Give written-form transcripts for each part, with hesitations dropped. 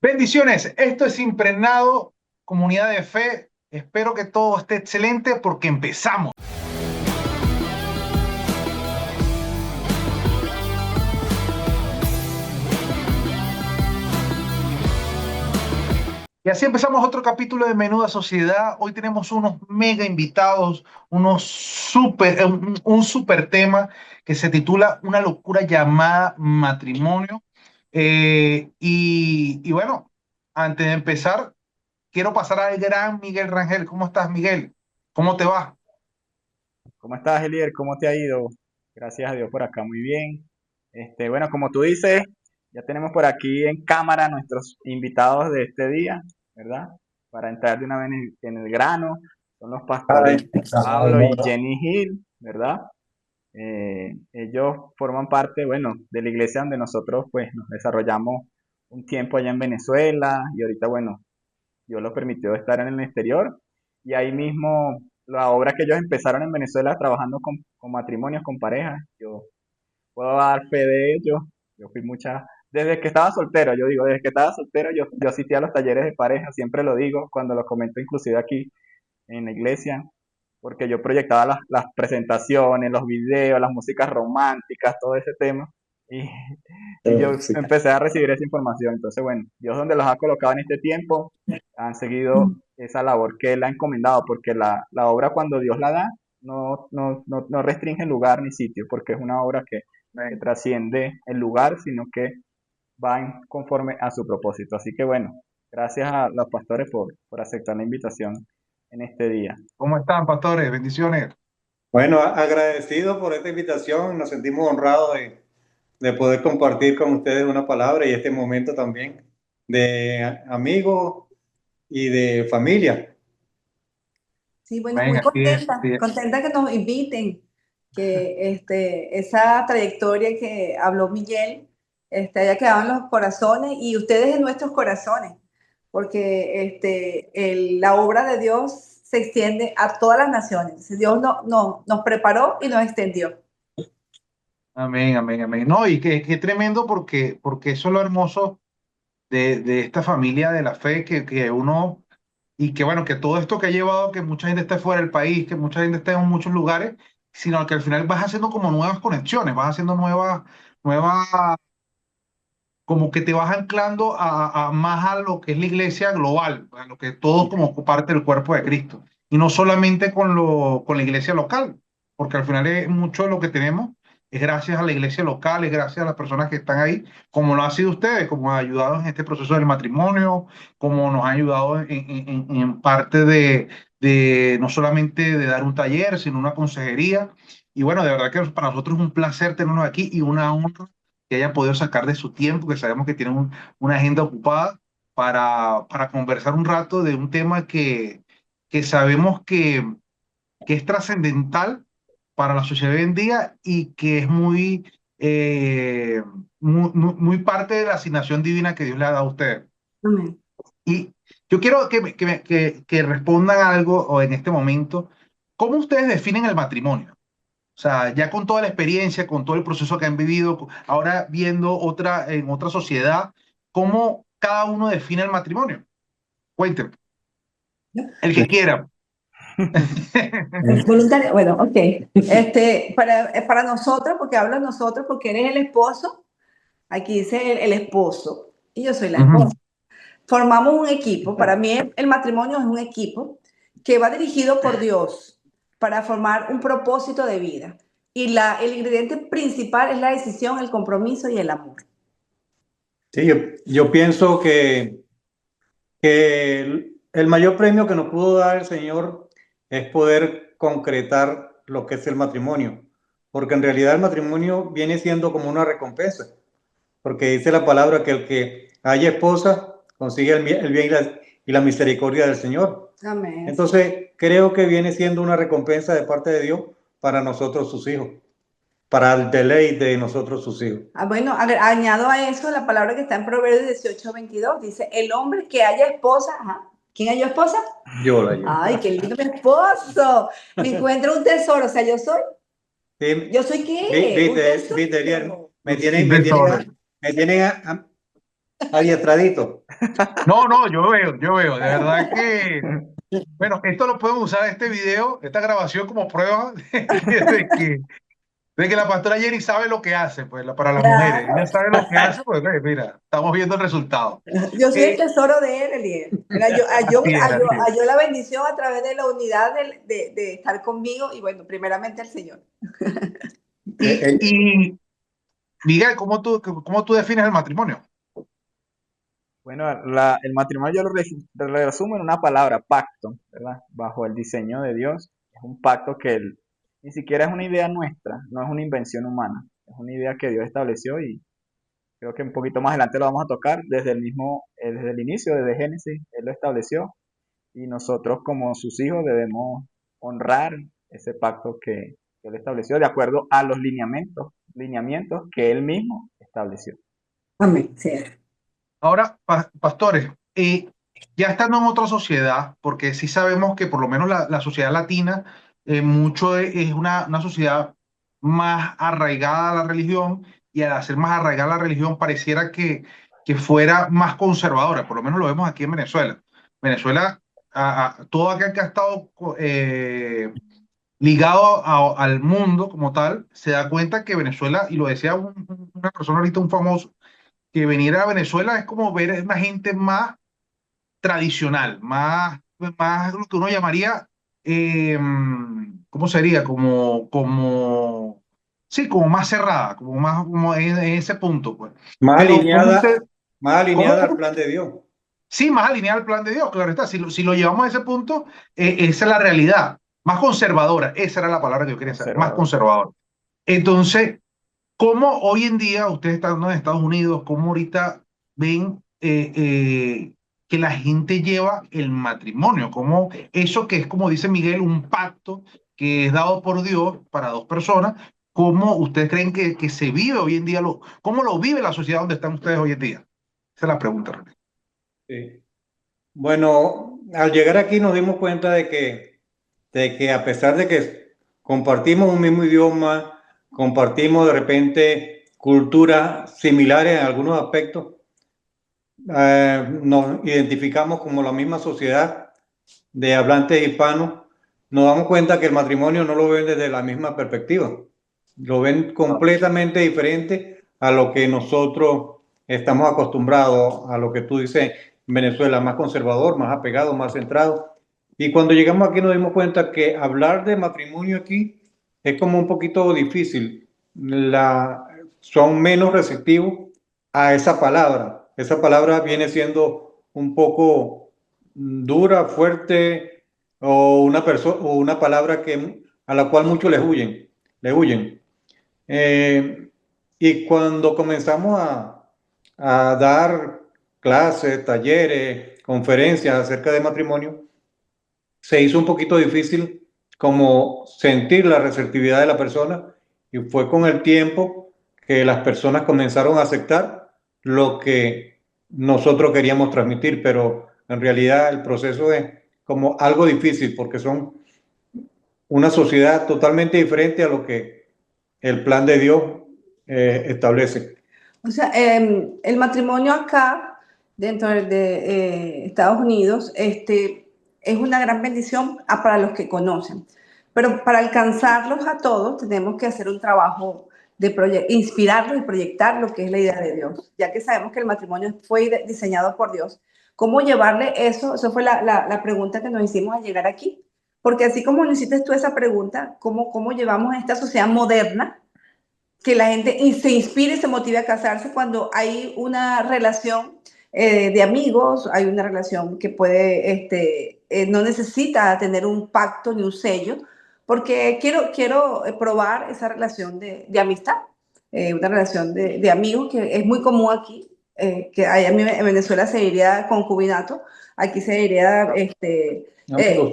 Bendiciones, esto es Impregnado, comunidad de fe. Espero que todo esté excelente porque empezamos. Y así empezamos otro capítulo de Menuda Sociedad. Hoy tenemos unos mega invitados, un super tema que se titula Una locura llamada matrimonio. Y bueno, antes de empezar, quiero pasar al gran Miguel Rangel. ¿Cómo estás, Miguel? ¿Cómo te va? ¿Cómo estás, Elier? ¿Cómo te ha ido? Gracias a Dios por acá, muy bien. Bueno, como tú dices, ya tenemos por aquí en cámara nuestros invitados de este día, ¿verdad? Para entrar de una vez en el grano, son los pastores Ay, Pablo y Jenny Hill, ¿verdad? Ellos forman parte, bueno, de la iglesia donde nosotros pues nos desarrollamos un tiempo allá en Venezuela y ahorita, bueno, Dios los permitió estar en el exterior y ahí mismo la obra que ellos empezaron en Venezuela trabajando con matrimonios, con parejas, yo puedo dar fe de ello. Yo fui desde que estaba soltero, yo digo, desde que estaba soltero yo asistía a los talleres de pareja, siempre lo digo, cuando lo comento inclusive aquí en la iglesia, porque yo proyectaba las presentaciones, los videos, las músicas románticas, todo ese tema. Y, y yo empecé a recibir esa información. Entonces, bueno, Dios donde los ha colocado en este tiempo, han seguido esa labor que Él ha encomendado, porque la obra cuando Dios la da, no restringe lugar ni sitio, porque es una obra que amén. trasciende el lugar, sino que va conforme a su propósito. Así que bueno, gracias a los pastores por aceptar la invitación en este día. ¿Cómo están, pastores? Bendiciones. Bueno, agradecido por esta invitación, nos sentimos honrados de poder compartir con ustedes una palabra y este momento también de amigos y de familia. Sí, bueno, Amén, muy así es, contenta, así es. contenta que nos inviten, que esa trayectoria que habló Miguel haya quedado en los corazones y ustedes en nuestros corazones, porque la obra de Dios se extiende a todas las naciones. Dios nos preparó y nos extendió. Amén, amén, amén. No, y que tremendo porque eso es lo hermoso de esta familia de la fe, que uno, y que bueno, que todo esto que ha llevado a que mucha gente esté fuera del país, que mucha gente esté en muchos lugares, sino que al final vas haciendo como nuevas conexiones, vas haciendo nuevas como que te vas anclando a más a lo que es la iglesia global, a lo que todos como parte del cuerpo de Cristo, y no solamente con la iglesia local, porque al final es mucho de lo que tenemos es gracias a la iglesia local, es gracias a las personas que están ahí, como lo han sido ustedes, como han ayudado en este proceso del matrimonio, como nos han ayudado en parte de no solamente de dar un taller, sino una consejería. Y bueno, de verdad que para nosotros es un placer tenernos aquí y una honra que hayan podido sacar de su tiempo, que sabemos que tienen una agenda ocupada, para conversar un rato de un tema que sabemos que es trascendental para la sociedad hoy en día y que es muy parte de la asignación divina que Dios le ha dado a ustedes. Amén. Y yo quiero que respondan algo o en este momento. ¿Cómo ustedes definen el matrimonio? O sea, ya con toda la experiencia, con todo el proceso que han vivido, ahora viendo en otra sociedad, ¿cómo cada uno define el matrimonio? Cuéntenme, el que quiera. Voluntario, bueno, ok. Para nosotros, porque hablo de nosotros, porque eres el esposo, aquí dice el esposo y yo soy la esposa. Ujú. Formamos un equipo. Para mí el matrimonio es un equipo que va dirigido por Dios para formar un propósito de vida. Y el ingrediente principal es la decisión, el compromiso y el amor. Sí, yo pienso que el mayor premio que nos pudo dar el Señor es poder concretar lo que es el matrimonio, porque en realidad el matrimonio viene siendo como una recompensa, porque dice la palabra que el que haya esposa consigue el bien y la misericordia del Señor. Amén. Entonces, creo que viene siendo una recompensa de parte de Dios para nosotros, sus hijos, para el deleite de nosotros, sus hijos. Bueno, añado a eso la palabra que está en Proverbios 18:22. Dice, el hombre que haya esposa, ajá. ¿Quién halló esposa? Yo la llevo. Ay, qué lindo mi esposo. Me encuentro un tesoro. O sea, Sí, ¿yo soy qué? Un viste, tesoro. me Un tienen, me tienen, desorden. me tienen adiestradito. No, no, yo veo, de verdad que, bueno, esto lo podemos usar, este video, esta grabación como prueba de que la pastora Jenny sabe lo que hace, pues, para las mujeres. Ella Claro. sabe lo que hace, pues, mira, estamos viendo el resultado. Yo soy el Eh, tesoro de él, Eliel. Era yo, así es, así es. a yo la bendición a través de la unidad de estar conmigo y bueno, primeramente al Señor. Y Miguel, cómo tú defines el matrimonio? Bueno, el matrimonio yo lo resumo en una palabra, pacto, ¿verdad? Bajo el diseño de Dios. Es un pacto que ni siquiera es una idea nuestra, no es una invención humana. Es una idea que Dios estableció y creo que un poquito más adelante lo vamos a tocar. Desde el inicio, desde Génesis, Él lo estableció y nosotros como sus hijos debemos honrar ese pacto que Él estableció de acuerdo a los lineamientos que Él mismo estableció. Amén. Sí. Ahora, pastores, ya estando en otra sociedad, porque sí sabemos que por lo menos la sociedad latina mucho es una sociedad más arraigada a la religión y al ser más arraigada a la religión pareciera que fuera más conservadora, por lo menos lo vemos aquí en Venezuela. Venezuela, todo aquel que ha estado ligado al mundo como tal, se da cuenta que Venezuela, y lo decía una persona ahorita, un famoso, que venir a Venezuela es como ver a una gente más tradicional, más lo que uno llamaría, ¿cómo sería? Sí, como más cerrada, como más como en ese punto, pues. Más Pero, ¿cómo usted, alineada, más alineada al cómo? plan de Dios. Sí, más alineada al plan de Dios, claro está. Si lo llevamos a ese punto, esa es la realidad. Más conservadora, esa era la palabra que yo quería saber, más Conservador. conservadora. Entonces, ¿cómo hoy en día, ustedes estando en Estados Unidos, cómo ahorita ven que la gente lleva el matrimonio? ¿Cómo eso que es, como dice Miguel, un pacto que es dado por Dios para dos personas? ¿Cómo ustedes creen que se vive hoy en día? ¿Cómo lo vive la sociedad donde están ustedes hoy en día? Esa es la pregunta, René. Sí. Bueno, al llegar aquí nos dimos cuenta de que a pesar de que compartimos un mismo idioma, compartimos de repente culturas similares en algunos aspectos, nos identificamos como la misma sociedad de hablantes hispanos, nos damos cuenta que el matrimonio no lo ven desde la misma perspectiva, lo ven completamente diferente a lo que nosotros estamos acostumbrados, a lo que tú dices, Venezuela, más conservador, más apegado, más centrado. Y cuando llegamos aquí nos dimos cuenta que hablar de matrimonio aquí es como un poquito difícil. Son menos receptivos a esa palabra. Esa palabra viene siendo un poco dura, fuerte o una palabra a la cual muchos le huyen. Eh, y cuando comenzamos a dar clases, talleres, conferencias acerca de matrimonio, se hizo un poquito difícil como sentir la receptividad de la persona y fue con el tiempo que las personas comenzaron a aceptar lo que nosotros queríamos transmitir, pero en realidad el proceso es como algo difícil porque son una sociedad totalmente diferente a lo que el plan de Dios establece. O sea, el matrimonio acá, dentro Estados Unidos, es una gran bendición para los que conocen. Pero para alcanzarlos a todos, tenemos que hacer un trabajo de inspirarlos y proyectar lo que es la idea de Dios. Ya que sabemos que el matrimonio fue diseñado por Dios, ¿cómo llevarle eso? Eso fue la pregunta que nos hicimos al llegar aquí. Porque así como nos hiciste tú esa pregunta, ¿cómo llevamos a esta sociedad moderna que la gente se inspire y se motive a casarse cuando hay una relación de amigos, hay una relación que puede, no necesita tener un pacto ni un sello, porque quiero probar esa relación de amistad, una relación de amigos que es muy común aquí, que allá en Venezuela se diría concubinato, aquí se diría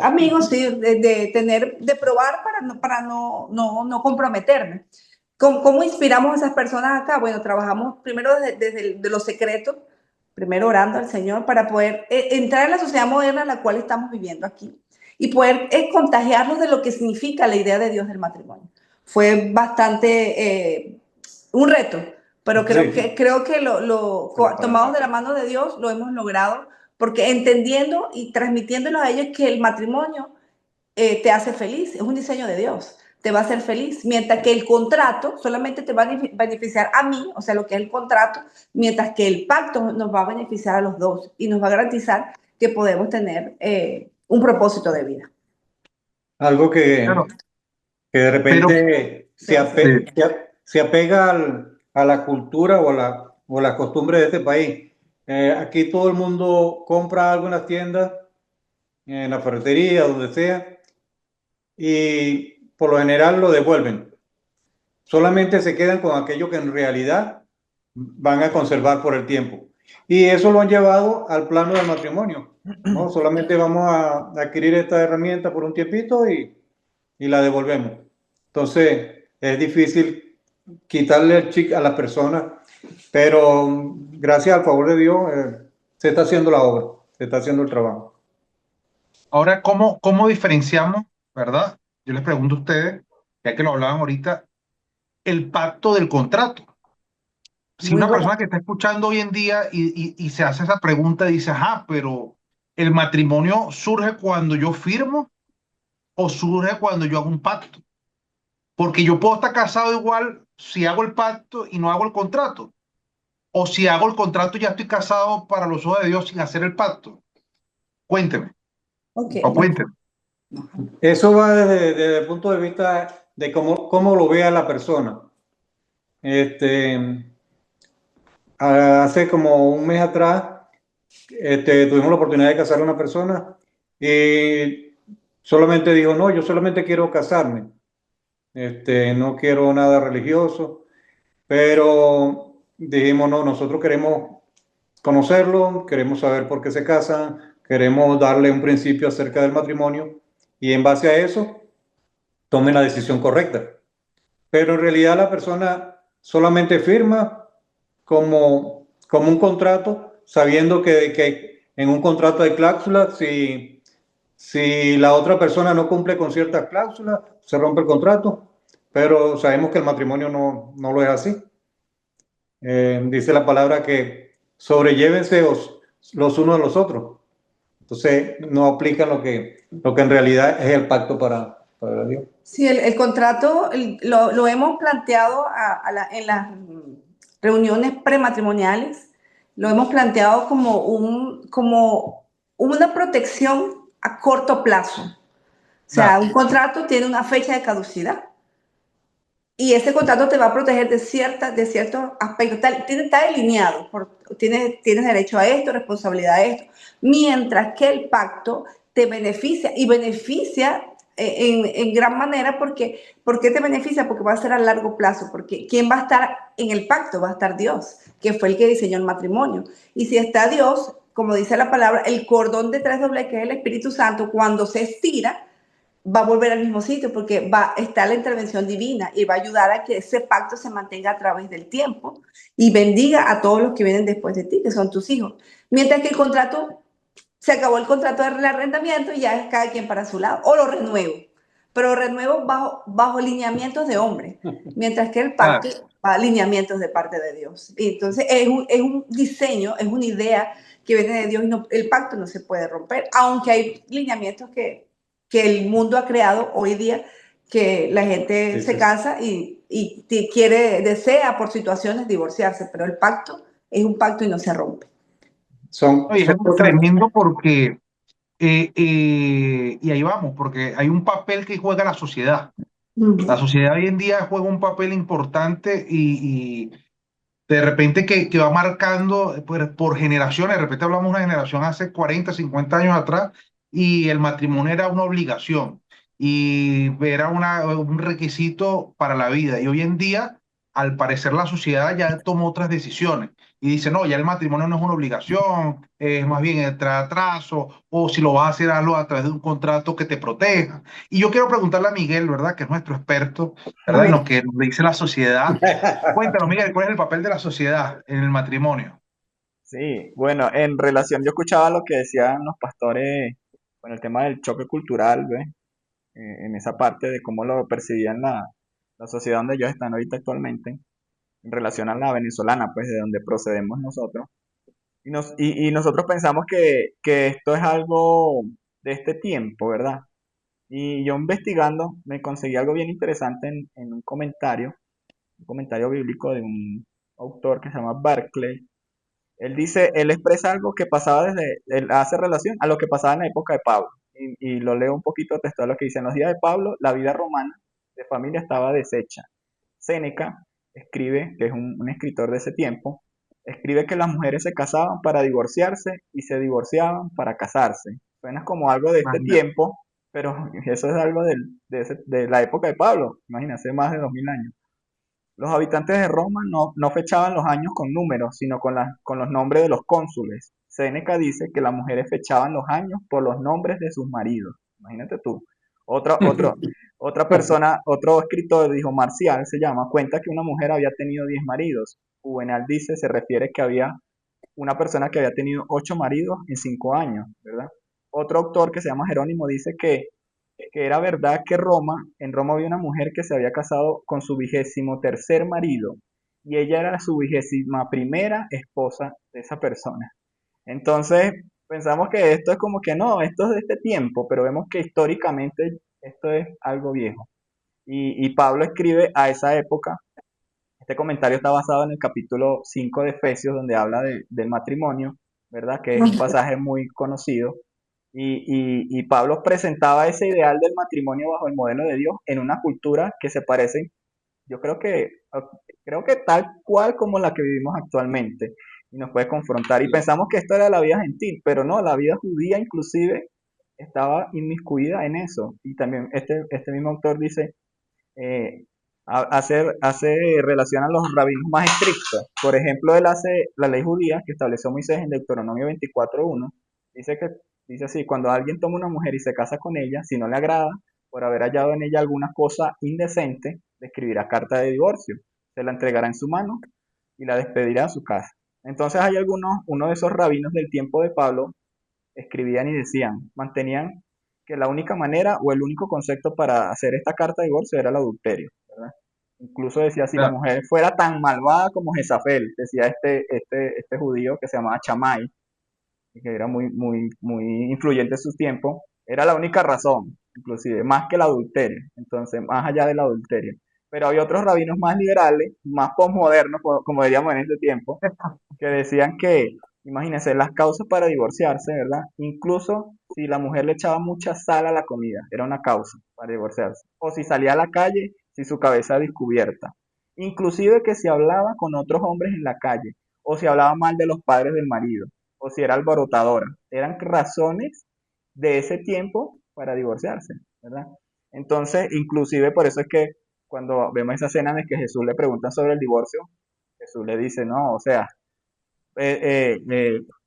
amigos, sí, de probar para no comprometerme. ¿Cómo inspiramos a esas personas acá? Bueno, trabajamos primero desde lo secreto, primero orando al Señor para poder entrar en la sociedad moderna en la cual estamos viviendo aquí y poder contagiarnos de lo que significa la idea de Dios del matrimonio. Fue bastante un reto, pero Sí, creo que se lo pueden tomados de la sacar. mano de Dios lo hemos logrado, porque entendiendo y transmitiéndolo a ellos que el matrimonio te hace feliz, es un diseño de Dios, te va a hacer feliz, mientras que el contrato solamente te va a beneficiar a mí, o sea, lo que es el contrato, mientras que el pacto nos va a beneficiar a los dos y nos va a garantizar que podemos tener un propósito de vida. algo Claro, que de pero repente sí, se apega a la cultura o la costumbre de este país. Aquí todo el mundo compra algo en las tiendas, en la ferretería, donde sea, y por lo general lo devuelven. Solamente se quedan con aquello que en realidad van a conservar por el tiempo. Y eso lo han llevado al plano del matrimonio, ¿no? Solamente vamos a adquirir esta herramienta por un tiempito y la devolvemos. Entonces, es difícil quitarle el chic a las personas, pero gracias al favor de Dios, se está haciendo la obra, se está haciendo el trabajo. ahora, ¿cómo diferenciamos, verdad? Yo les pregunto a ustedes, ya que lo hablaban ahorita, el pacto del contrato. Si Muy una buena. persona que está escuchando hoy en día y se hace esa pregunta, dice, ajá, pero el matrimonio surge cuando yo firmo o surge cuando yo hago un pacto. Porque yo puedo estar casado igual si hago el pacto y no hago el contrato. O si hago el contrato y ya estoy casado para los ojos de Dios sin hacer el pacto. Cuénteme, Ok. o cuénteme. Eso va desde el punto de vista de cómo lo vea la persona. Este, hace como un mes atrás, tuvimos la oportunidad de casar a una persona y solamente dijo, no, yo solamente quiero casarme, no quiero nada religioso, pero dijimos, no, nosotros queremos conocerlo, queremos saber por qué se casan, queremos darle un principio acerca del matrimonio y en base a eso tomen la decisión correcta. Pero en realidad la persona solamente firma como un contrato, sabiendo que en un contrato hay cláusulas, si la otra persona no cumple con ciertas cláusulas, se rompe el contrato, pero sabemos que el matrimonio no lo es así. Dice la palabra que sobrellévense los unos a los otros. Entonces no aplican lo que en realidad es el pacto para Dios. Sí, el contrato lo hemos planteado en las reuniones prematrimoniales, lo hemos planteado como una protección a corto plazo. O sea, Claro, un contrato tiene una fecha de caducidad y ese contrato te va a proteger de ciertos aspectos. Está delineado, tienes derecho a esto, responsabilidad a esto, mientras que el pacto te beneficia y beneficia en gran manera ¿por qué te beneficia? Porque va a ser a largo plazo, porque ¿quién va a estar en el pacto? Va a estar Dios, que fue el que diseñó el matrimonio. Y si está Dios, como dice la palabra, el cordón de tres dobleces, que es el Espíritu Santo, cuando se estira, va a volver al mismo sitio porque está la intervención divina y va a ayudar a que ese pacto se mantenga a través del tiempo y bendiga a todos los que vienen después de ti, que son tus hijos. Mientras que el contrato, se acabó el contrato de arrendamiento y ya es cada quien para su lado, o lo renuevo, pero lo renuevo bajo lineamientos de hombre, mientras que el pacto claro. va a lineamientos de parte de Dios. Y entonces es un diseño, es una idea que viene de Dios y el pacto no se puede romper, aunque hay lineamientos que el mundo ha creado hoy día, que la gente Sí, se sí. casa y desea por situaciones divorciarse, pero el pacto es un pacto y no se rompe. Oye, es Son algo cosas. tremendo porque, y ahí vamos, porque hay un papel que juega la sociedad. La sociedad hoy en día juega un papel importante y de repente que va marcando por generaciones. De repente hablamos de una generación hace 40 50 años atrás y el matrimonio era una obligación y era un requisito para la vida. Y hoy en día, al parecer, la sociedad ya tomó otras decisiones y dice, no, ya el matrimonio no es una obligación, es más bien el atraso, o si lo vas a hacer, hazlo a través de un contrato que te proteja. Y yo quiero preguntarle a Miguel, ¿verdad? Que es nuestro experto, ¿verdad? En lo que nos dice la sociedad. Cuéntanos, Miguel, ¿cuál es el papel de la sociedad en el matrimonio? Sí, bueno, en relación, yo escuchaba lo que decían los pastores con el tema del choque cultural, ¿ves? En esa parte de cómo lo percibían la sociedad donde ellos están ahorita actualmente. en relación a la venezolana, pues de donde procedemos nosotros. Y nosotros pensamos que esto es algo de este tiempo, ¿verdad? Y yo investigando me conseguí algo bien interesante en un comentario bíblico de un autor que se llama Barclay. Él dice, él expresa algo que pasaba él hace relación a lo que pasaba en la época de Pablo. Y lo leo un poquito textual lo que dice, en los días de Pablo, la vida romana de familia estaba deshecha. Séneca escribe, que es un escritor de ese tiempo, escribe que las mujeres se casaban para divorciarse y se divorciaban para casarse. Suena como algo de este Imagínate. tiempo, pero eso es algo de la época de Pablo, imagínense, más de 2000 años. Los habitantes de Roma no fechaban los años con números, sino con los nombres de los cónsules. Séneca dice que las mujeres fechaban los años por los nombres de sus maridos. Imagínate tú. Otra, otro, otra persona, otro escritor, dijo Marcial, se llama, cuenta que una mujer había tenido 10 maridos. Juvenal dice, se refiere que había una persona que había tenido 8 maridos en 5 años, ¿verdad? Otro autor que se llama Jerónimo dice que era verdad que en Roma había una mujer que se había casado con su 23.er marido y ella era su 21.ª esposa de esa persona. Entonces, pensamos que esto es como que no, esto es de este tiempo, pero vemos que históricamente esto es algo viejo. Y Pablo escribe a esa época, este comentario está basado en el capítulo 5 de Efesios, donde habla del matrimonio, ¿verdad? Que es un pasaje muy conocido. Y Pablo presentaba ese ideal del matrimonio bajo el modelo de Dios en una cultura que se parece, yo creo que tal cual como la que vivimos actualmente, y nos puede confrontar. Y pensamos que esto era la vida gentil, pero no, la vida judía inclusive estaba inmiscuida en eso. Y también este mismo autor dice, eh, hace relación a los rabinos más estrictos. Por ejemplo, él hace la ley judía que estableció Moisés en Deuteronomio 24:1. Dice así, cuando alguien toma una mujer y se casa con ella, si no le agrada, por haber hallado en ella alguna cosa indecente, le escribirá carta de divorcio, se la entregará en su mano y la despedirá a su casa. Entonces hay uno de esos rabinos del tiempo de Pablo, escribían y decían, mantenían que la única manera o el único concepto para hacer esta carta de divorcio era el adulterio, ¿verdad? Incluso decía, si la Claro. mujer fuera tan malvada como Jezabel, decía este judío que se llamaba Chamay, que era muy influyente en su tiempo, era la única razón, inclusive, más que el adulterio, entonces, más allá del adulterio. Pero había otros rabinos más liberales, más posmodernos, como diríamos en ese tiempo, que decían que, imagínense, las causas para divorciarse, ¿verdad? Incluso si la mujer le echaba mucha sal a la comida, era una causa para divorciarse. O si salía a la calle sin su cabeza descubierta. Inclusive que si hablaba con otros hombres en la calle, o si hablaba mal de los padres del marido, o si era alborotadora. Eran razones de ese tiempo para divorciarse, ¿verdad? Entonces, inclusive por eso es que cuando vemos esa escena de que Jesús le pregunta sobre el divorcio, Jesús le dice, no, o sea,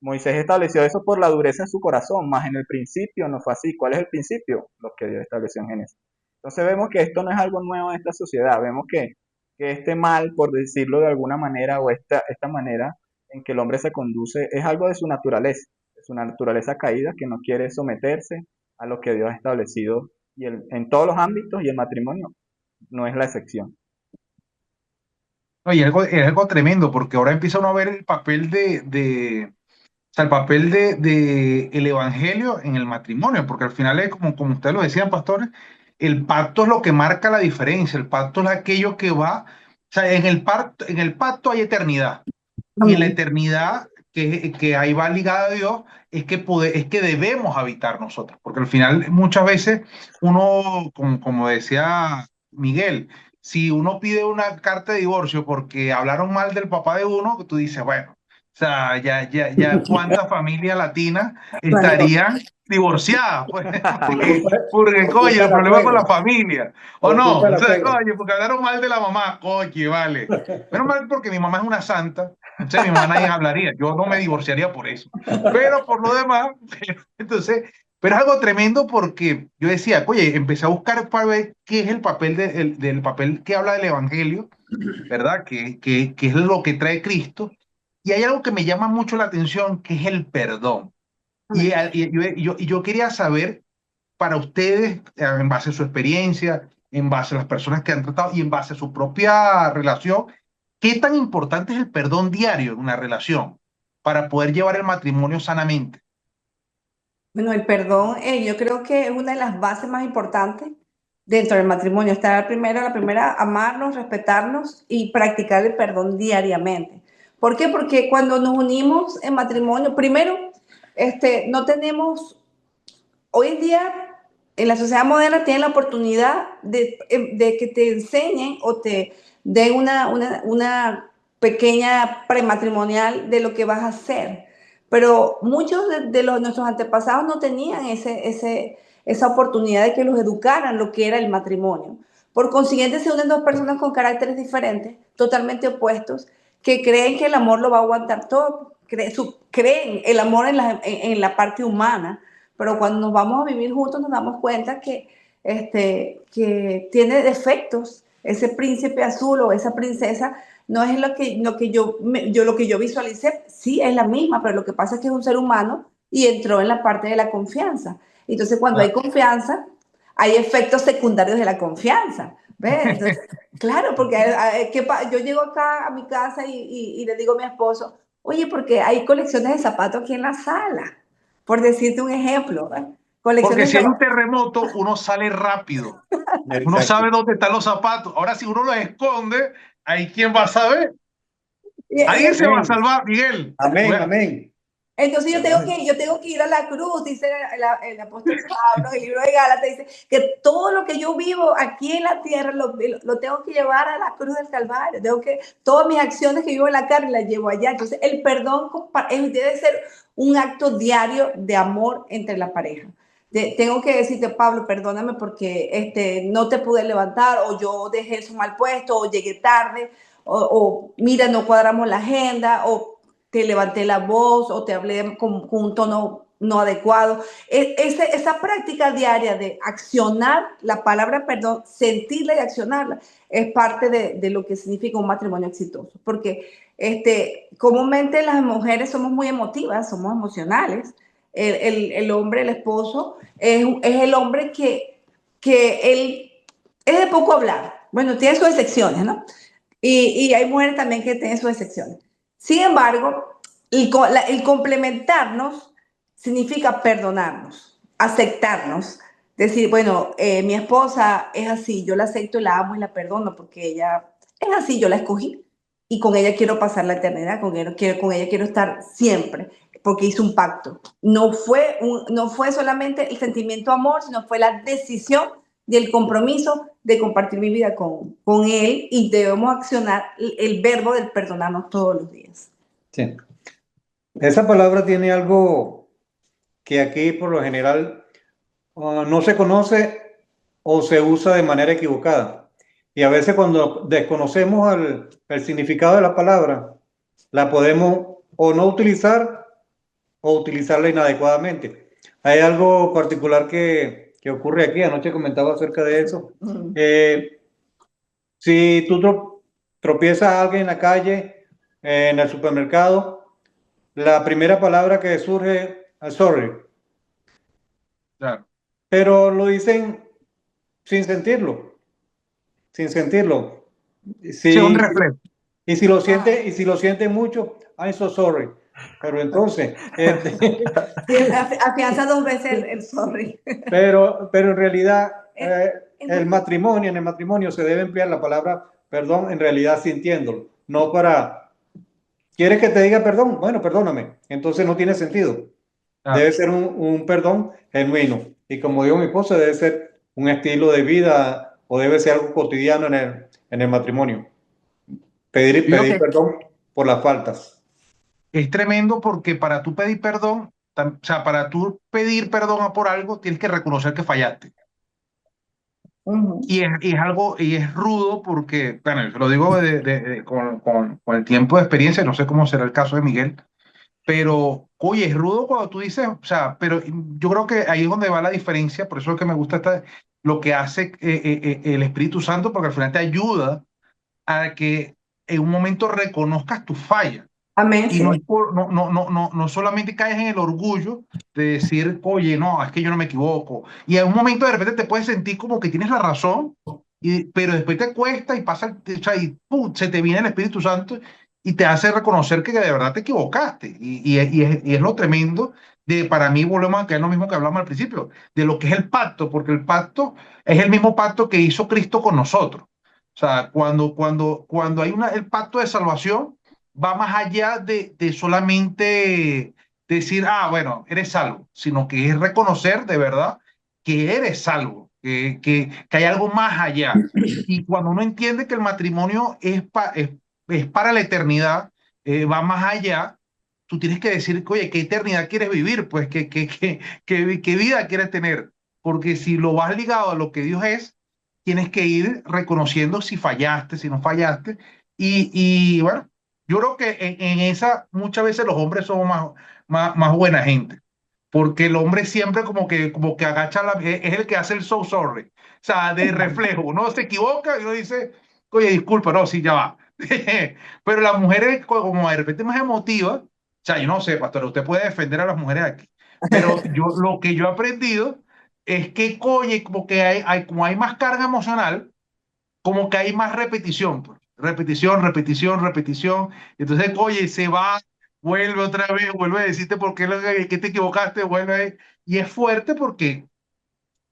Moisés estableció eso por la dureza de su corazón, más en el principio no fue así. ¿Cuál es el principio? Lo que Dios estableció en Génesis. Entonces vemos que esto no es algo nuevo en esta sociedad, vemos que este mal, por decirlo de alguna manera, o esta manera en que el hombre se conduce, es algo de su naturaleza caída que no quiere someterse a lo que Dios ha establecido y en todos los ámbitos y el matrimonio no es la excepción. Oye, es algo tremendo, porque ahora empieza uno a ver el papel o sea, el papel de el evangelio en el matrimonio, porque al final es como ustedes lo decían, pastores, el pacto es lo que marca la diferencia, el pacto es aquello que va, o sea, en el pacto hay eternidad, y en la Amén. eternidad que ahí va ligada a Dios, es que debemos habitar nosotros, porque al final muchas veces uno, como decía Miguel, si uno pide una carta de divorcio porque hablaron mal del papá de uno, tú dices, bueno, o sea, ya cuántas familias latinas Bueno, estarían divorciadas, pues, Por culpa, porque, por culpa coño, de el la problema con la suegra. familia, ¿o Por culpa no? de O la sea, suegra. coño, porque hablaron mal de la mamá, coño, vale. Menos mal porque mi mamá es una santa, entonces mi mamá nadie hablaría, yo no me divorciaría por eso. Pero por lo demás, entonces, pero es algo tremendo porque yo decía, oye, empecé a buscar para ver qué es el papel del papel que habla del Evangelio, ¿verdad? Que es lo que trae Cristo. Y hay algo que me llama mucho la atención, que es el perdón. amén. Y yo quería saber para ustedes, en base a su experiencia, en base a las personas que han tratado y en base a su propia relación, ¿Qué tan importante es el perdón diario en una relación para poder llevar el matrimonio sanamente? Bueno, el perdón, yo creo que es una de las bases más importantes dentro del matrimonio. Está la primera, amarnos, respetarnos y practicar el perdón diariamente. ¿Por qué? Porque cuando nos unimos en matrimonio, primero, no tenemos, hoy en día, en la sociedad moderna, tienen la oportunidad de que te enseñen o te den una pequeña prematrimonial de lo que vas a hacer. Pero muchos nuestros antepasados no tenían esa oportunidad de que los educaran lo que era el matrimonio. Por consiguiente, se unen dos personas con caracteres diferentes, totalmente opuestos, que creen que el amor lo va a aguantar todo, creen el amor en la parte humana, pero cuando nos vamos a vivir juntos nos damos cuenta que tiene defectos. Ese príncipe azul o esa princesa no es lo que yo visualicé, sí es la misma, pero lo que pasa es que es un ser humano y entró en la parte de la confianza. Entonces, cuando hay confianza, hay efectos secundarios de la confianza. ¿Ves? Entonces, claro, porque yo llego acá a mi casa y le digo a mi esposo, oye, porque hay colecciones de zapatos aquí en la sala, por decirte un ejemplo, ¿ves? Porque Colecciones si de hay un zapatos. terremoto, uno sale rápido. Uno Exacto. sabe dónde están los zapatos. Ahora, si uno los esconde, ¿ahí quién va a saber? Alguien se va a Amén. salvar, Miguel. Amén, amén. Entonces yo tengo que ir a la cruz, dice el apóstol Pablo, el libro de Gálatas, dice que todo lo que yo vivo aquí en la tierra lo tengo que llevar a la cruz del Calvario. Todas mis acciones que vivo en la carne las llevo allá. Entonces el perdón debe ser un acto diario de amor entre la pareja. Tengo que decirte, Pablo, perdóname porque no te pude levantar, o yo dejé su mal puesto, o llegué tarde, o mira, no cuadramos la agenda, o te levanté la voz o te hablé con un tono no adecuado. Esa práctica diaria de accionar la palabra perdón, sentirla y accionarla, es parte de lo que significa un matrimonio exitoso. Porque comúnmente las mujeres somos muy emotivas, somos emocionales. El hombre, el esposo, es el hombre que él es de poco hablar. Bueno, tiene sus excepciones, ¿no? Y hay mujeres también que tienen sus excepciones. Sin embargo, el complementarnos significa perdonarnos, aceptarnos, decir, bueno, mi esposa es así, yo la acepto, la amo y la perdono porque ella es así, yo la escogí y con ella quiero pasar la eternidad, con ella quiero estar siempre porque hice un pacto. No fue solamente el sentimiento amor, sino fue la decisión y el compromiso de compartir mi vida con él, y debemos accionar el verbo del perdonarnos todos los días. Sí. Esa palabra tiene algo que aquí por lo general no se conoce o se usa de manera equivocada. Y a veces cuando desconocemos el significado de la palabra, la podemos o no utilizar o utilizarla inadecuadamente. Hay algo particular que ocurre aquí, anoche comentaba acerca de eso. Si tú tropiezas a alguien en la calle, en el supermercado, la primera palabra que surge es sorry, Claro. pero lo dicen sin sentirlo, sin sentirlo. Sí, un Si, reflejo. y si lo siente mucho, I'm so sorry. Pero entonces, Afianza dos veces el sorry. pero en realidad Es muy en el matrimonio se debe emplear la palabra perdón en realidad sintiéndolo, no para, ¿quieres que te diga perdón? Bueno, perdóname. Entonces no tiene sentido. Claro. Debe ser un perdón genuino. Y como digo mi esposa, debe ser un estilo de vida o debe ser algo cotidiano en el matrimonio. Yo digo Pedir que perdón por las faltas. es tremendo porque para tú pedir perdón, o sea, para tú pedir perdón por algo, tienes que reconocer que fallaste. Y es algo, y es rudo porque, bueno, yo lo digo con el tiempo de experiencia, no sé cómo será el caso de Miguel, pero, oye, es rudo cuando tú dices, o sea, pero yo creo que ahí es donde va la diferencia, por eso es que me gusta lo que hace el Espíritu Santo, porque al final te ayuda a que en un momento reconozcas tu falla. Amén, Y no, sí. no solamente caes en el orgullo de decir, oye, no, es que yo no me equivoco. Y en un momento de repente te puedes sentir como que tienes la razón, pero después te cuesta y pasa, o sea, y ¡pum! Se te viene el Espíritu Santo y te hace reconocer que de verdad te equivocaste. Y es lo tremendo de, para mí, volvemos a caer lo mismo que hablamos al principio, de lo que es el pacto, porque el pacto es el mismo pacto que hizo Cristo con nosotros. O sea, cuando hay el pacto de salvación, va más allá de solamente decir, ah, bueno, eres salvo, sino que es reconocer de verdad que eres salvo, que hay algo más allá. Y cuando uno entiende que el matrimonio es para la eternidad, va más allá, tú tienes que decir, oye, ¿qué eternidad quieres vivir? Pues, ¿qué vida quieres tener? Porque si lo vas ligado a lo que Dios es, tienes que ir reconociendo si fallaste, si no fallaste. Y bueno, yo creo que en esa muchas veces los hombres somos más buena gente, porque el hombre siempre como que agacha es el que hace el so sorry, o sea, de reflejo, uno se equivoca y uno dice, oye, disculpa, no, sí, ya va. Pero la mujer es como de repente más emotiva, o sea, yo no sé, pastor, usted puede defender a las mujeres aquí, pero lo que yo he aprendido es que, oye, como que como hay más carga emocional, como que hay más repetición, pues. Repetición, repetición, repetición. Entonces, oye, se va, vuelve otra vez, vuelve a decirte por qué, que te equivocaste, vuelve. Y es fuerte porque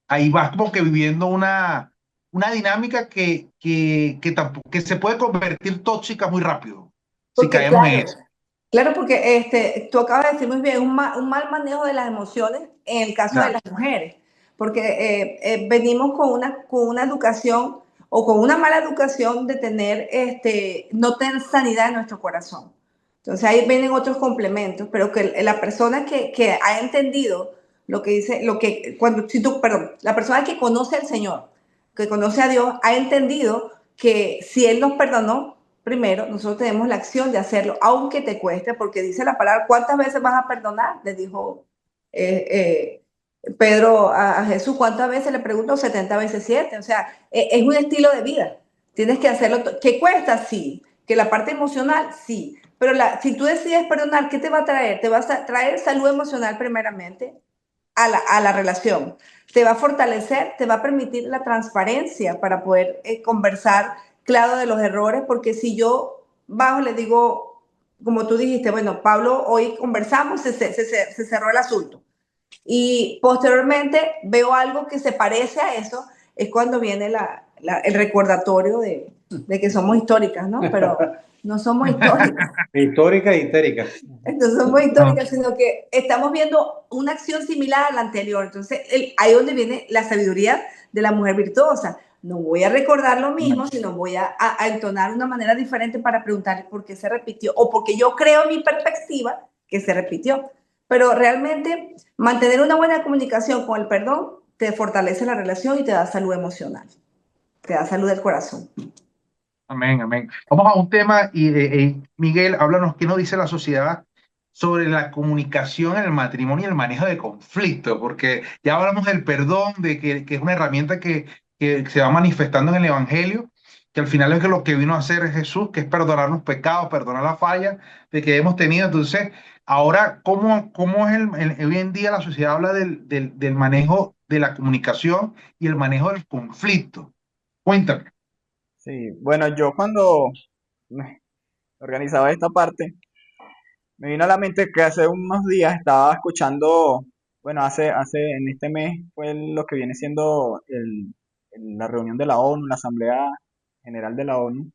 ahí vas como que viviendo una dinámica que, tampoco, que se puede convertir tóxica muy rápido, si Porque caemos en claro, eso. claro, porque tú acabas de decir muy bien, un mal manejo de las emociones en el caso de las Exacto. mujeres, porque venimos con una educación o con una mala educación de tener, no tener sanidad en nuestro corazón. Entonces ahí vienen otros complementos, pero que la persona que ha entendido lo que dice, lo que, cuando, si tú, perdón, la persona que conoce al Señor, que conoce a Dios, ha entendido que si Él nos perdonó, primero, nosotros tenemos la acción de hacerlo, aunque te cueste, porque dice la palabra, ¿cuántas veces vas a perdonar? Le dijo Pedro a Jesús, ¿cuántas veces? Le pregunto, 70 veces 7. O sea, es un estilo de vida. Tienes que hacerlo. ¿Qué cuesta? Sí. Que la parte emocional, sí. Pero si tú decides perdonar, ¿qué te va a traer? Te va a traer salud emocional primeramente a la relación. Te va a fortalecer, te va a permitir la transparencia para poder conversar claro de los errores, porque si yo bajo le digo, como tú dijiste, bueno, Pablo, hoy conversamos, se cerró el asunto. Y posteriormente veo algo que se parece a eso, es cuando viene el recordatorio de que somos históricas, ¿no? Pero no somos históricas. Histórica e histérica. Entonces somos históricas, sino que estamos viendo una acción similar a la anterior. Entonces, ahí es donde viene la sabiduría de la mujer virtuosa. No voy a recordar lo mismo, sino voy a entonar de una manera diferente para preguntarle por qué se repitió o porque yo creo en mi perspectiva que se repitió. Pero realmente mantener una buena comunicación con el perdón te fortalece la relación y te da salud emocional, te da salud del corazón. Amén, amén. Vamos a un tema y Miguel, háblanos qué nos dice la sociedad sobre la comunicación en el matrimonio y el manejo de conflictos, porque ya hablamos del perdón, de que es una herramienta que se va manifestando en el Evangelio, que al final es que lo que vino a hacer es Jesús, que es perdonar los pecados, perdonar las fallas de que hemos tenido. Entonces, ahora, ¿cómo es hoy en día la sociedad habla del manejo de la comunicación y el manejo del conflicto? Cuéntame. Sí, bueno, yo cuando me organizaba esta parte, me vino a la mente que hace unos días estaba escuchando, bueno, en este mes fue lo que viene siendo la reunión de la ONU, la Asamblea General de la ONU,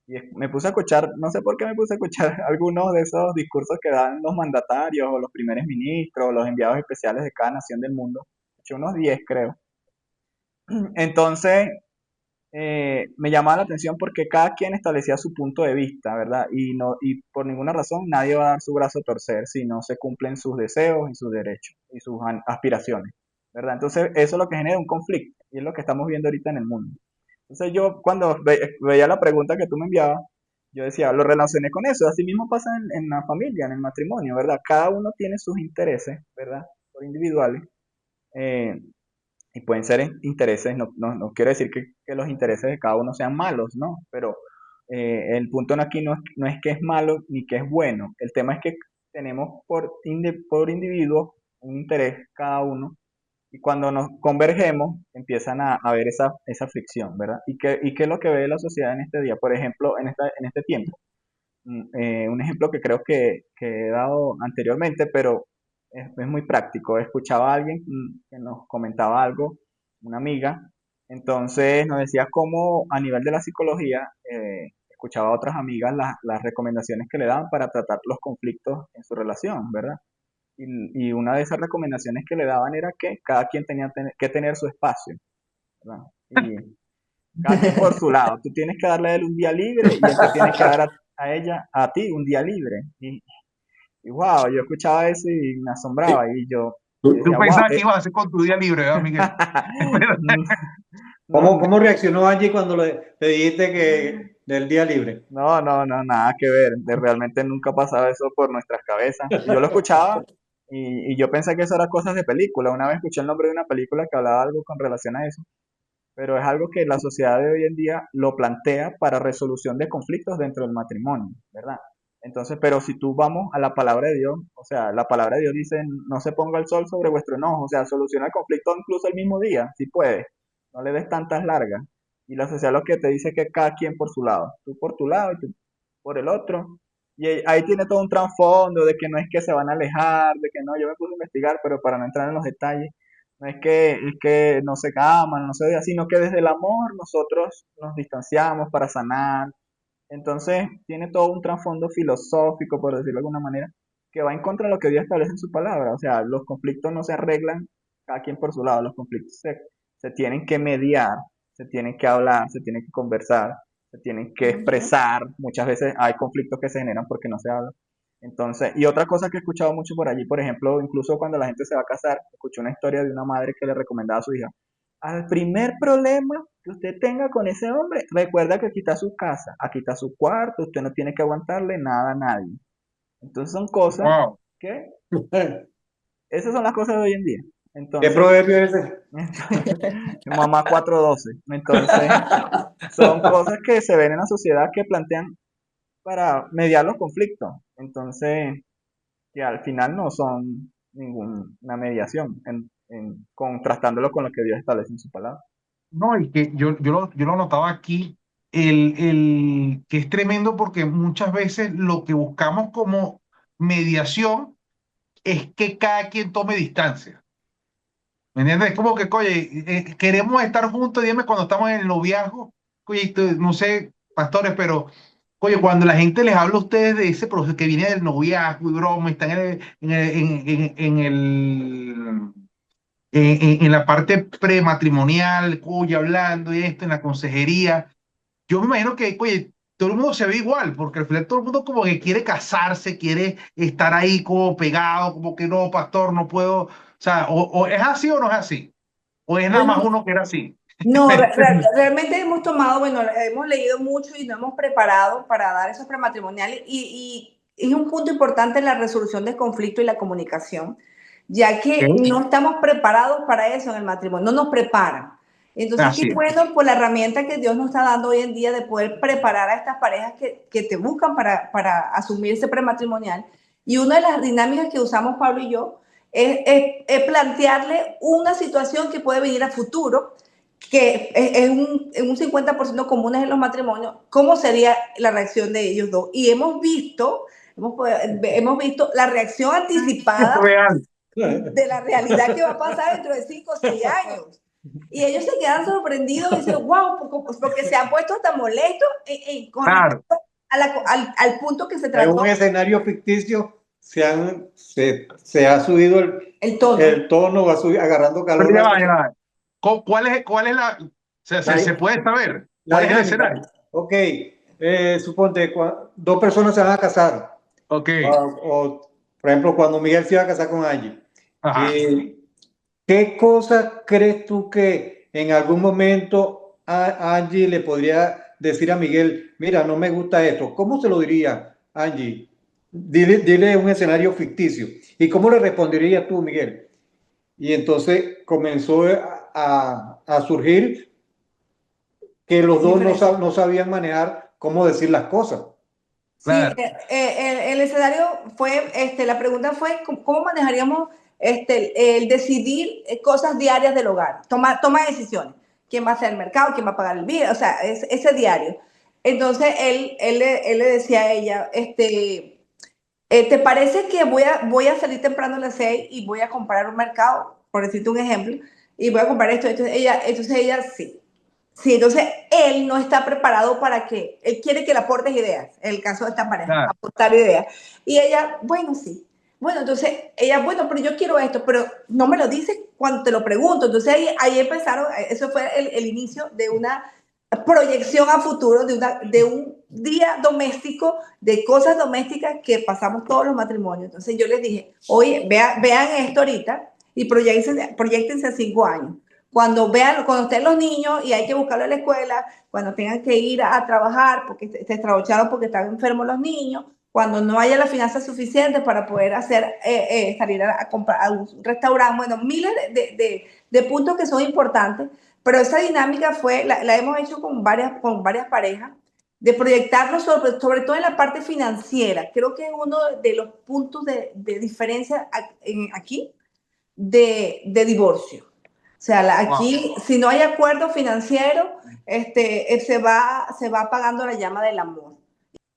y me puse a escuchar, no sé por qué me puse a escuchar algunos de esos discursos que dan los mandatarios o los primeros ministros o los enviados especiales de cada nación del mundo, escuché unos 10 creo. Entonces, me llamaba la atención porque cada quien establecía su punto de vista, ¿verdad? Y por ninguna razón nadie va a dar su brazo a torcer si no se cumplen sus deseos y sus derechos y sus aspiraciones, ¿verdad? Entonces, eso es lo que genera un conflicto y es lo que estamos viendo ahorita en el mundo. Entonces, yo cuando veía la pregunta que tú me enviabas, yo decía, lo relacioné con eso. Así mismo pasa en la familia, en el matrimonio, ¿verdad? Cada uno tiene sus intereses, ¿verdad? Por individuales. Eh, y pueden ser intereses, no quiero decir que los intereses de cada uno sean malos, ¿no? Pero el punto aquí no es que es malo ni que es bueno. El tema es que tenemos por individuo un interés cada uno Y cuando nos convergemos, empiezan a haber esa fricción, ¿verdad? ¿Y qué es lo que ve la sociedad en este día? Por ejemplo, en este tiempo. Un ejemplo que creo que he dado anteriormente, pero es muy práctico. Escuchaba a alguien que nos comentaba algo, una amiga, entonces nos decía cómo a nivel de la psicología, escuchaba a otras amigas las recomendaciones que le daban para tratar los conflictos en su relación, ¿verdad? Y una de esas recomendaciones que le daban era que cada quien tenía que tener su espacio, ¿verdad? Y cada quien por su lado. Tú tienes que darle a él un día libre y él te tiene que dar a ella, a ti, un día libre. Y wow, yo escuchaba eso y me asombraba y yo Tú decía, wow, pensabas que ibas a hacer con tu día libre, ¿verdad, Miguel? no, ¿Cómo reaccionó Angie cuando le dijiste que del día libre? no, nada que ver. Realmente nunca pasaba eso por nuestras cabezas. Yo lo escuchaba y yo pensé que eso era cosas de película. Una vez escuché el nombre de una película que hablaba algo con relación a eso, pero es algo que la sociedad de hoy en día lo plantea para resolución de conflictos dentro del matrimonio, ¿verdad? Entonces, pero si tú vamos a la palabra de Dios, o sea, la palabra de Dios dice, no se ponga el sol sobre vuestro enojo, o sea, soluciona el conflicto incluso el mismo día, si puedes, no le des tantas largas. Y la sociedad lo que te dice es que cada quien por su lado, tú por tu lado y tú por el otro. Y ahí tiene todo un trasfondo de que no es que se van a alejar, de que no, yo me puse a investigar, pero para no entrar en los detalles, no es que no se aman, no se odian, sino que desde el amor nosotros nos distanciamos para sanar. Entonces, tiene todo un trasfondo filosófico, por decirlo de alguna manera, que va en contra de lo que Dios establece en su palabra. O sea, los conflictos no se arreglan cada quien por su lado, los conflictos se tienen que mediar, se tienen que hablar, se tienen que conversar, se tienen que Ujú. expresar. Muchas veces hay conflictos que se generan porque no se habla. Entonces, y otra cosa que he escuchado mucho por allí, por ejemplo, incluso cuando la gente se va a casar, escuché una historia de una madre que le recomendaba a su hija, al primer problema que usted tenga con ese hombre, recuerda que aquí está su casa, aquí está su cuarto, usted no tiene que aguantarle nada a nadie. Entonces son cosas Wow. que, esas son las cosas de hoy en día. ¿Qué Entonces, proverbio es ese? mamá 412. Entonces, son cosas que se ven en la sociedad que plantean para mediar los conflictos. Entonces, que al final no son ninguna mediación, contrastándolo con lo que Dios establece en su palabra. No, y que yo lo notaba aquí, que es tremendo porque muchas veces lo que buscamos como mediación es que cada quien tome distancia. ¿Me entiendes? Es como que, oye, queremos estar juntos, dime cuando estamos en el noviazgo, oye, no sé, pastores, pero, oye, cuando la gente les habla a ustedes de ese proceso que viene del noviazgo y broma, están en la parte prematrimonial, oye, hablando y esto, en la consejería, yo me imagino que, oye, todo el mundo se ve igual, porque al final todo el mundo como que quiere casarse, quiere estar ahí como pegado, como que no, pastor, no puedo, o sea, o es así o no es así, o es nada más Bueno, uno que era así. no, realmente hemos tomado, bueno, hemos leído mucho y nos hemos preparado para dar esos prematrimoniales y es un punto importante la resolución del conflicto y la comunicación, ya que Ok. no estamos preparados para eso en el matrimonio, no nos preparan. Entonces, qué Así es. bueno por la herramienta que Dios nos está dando hoy en día de poder preparar a estas parejas que te buscan para asumir ese prematrimonial. Y una de las dinámicas que usamos Pablo y yo es plantearle una situación que puede venir a futuro que es un 50% comunes en los matrimonios, ¿cómo sería la reacción de ellos dos? Y hemos visto la reacción anticipada Real. de la realidad que va a pasar dentro de 5 o 6 años. Y ellos se quedan sorprendidos y dicen, wow, porque se han puesto hasta molestos con Claro. respecto al punto que se En un trató escenario ficticio se ha subido el tono. el tono, agarrando Pero calor ya va, ya va. ¿Cuál es o sea, la, se puede saber la cuál es el dinámica. escenario? Ok, suponte, dos personas se van a casar. Ok, O, por ejemplo, cuando Miguel se iba a casar con Angie. ajá. ¿Qué cosa crees tú que en algún momento Angie le podría decir a Miguel, mira, no me gusta esto? ¿Cómo se lo diría, Angie? Dile un escenario ficticio. ¿Y cómo le responderías tú, Miguel? Y entonces comenzó a surgir que los dos Diferente. no sabían manejar cómo decir las cosas. Sí, Claro. el escenario fue, la pregunta fue, ¿cómo manejaríamos el decidir cosas diarias del hogar, toma decisiones. ¿Quién va a hacer el mercado? ¿Quién va a pagar el bill? O sea, ese diario. Entonces él le decía a ella, ¿te parece que voy a salir temprano a las 6 y voy a comprar un mercado? Por decirte un ejemplo, y voy a comprar esto. Entonces ella sí. Sí, entonces él no está preparado para que, él quiere que le aportes ideas, en el caso de esta pareja, Claro, aportar ideas. Y ella, bueno, sí. Bueno, entonces ella, bueno, pero yo quiero esto, pero no me lo dices cuando te lo pregunto. Entonces ahí empezaron, eso fue el inicio de una proyección a futuro, de un día doméstico, de cosas domésticas que pasamos todos los matrimonios. Entonces yo les dije, oye, vean esto ahorita y proyectense a 5 años. Cuando estén los niños y hay que buscarlo a la escuela, cuando tengan que ir a trabajar porque se trasnocharon porque están enfermos los niños, cuando no haya las finanzas suficientes para poder salir a comprar a un restaurante, bueno, miles de puntos que son importantes, pero esa dinámica la hemos hecho con varias parejas, de proyectarnos sobre todo en la parte financiera. Creo que es uno de los puntos de diferencia aquí de divorcio. O sea, wow. aquí, si no hay acuerdo financiero, se va apagando la llama del amor,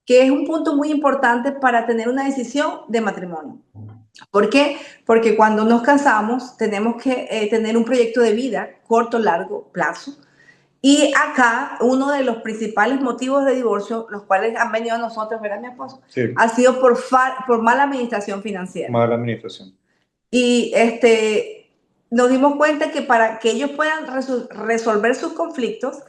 que es un punto muy importante para tener una decisión de matrimonio. ¿Por qué? Porque cuando nos casamos tenemos que tener un proyecto de vida corto, largo plazo. Y acá uno de los principales motivos de divorcio, los cuales han venido a nosotros, ¿verdad, mi esposo? Sí, Ha sido por mala administración financiera. mala administración. Y nos dimos cuenta que para que ellos puedan resolver sus conflictos,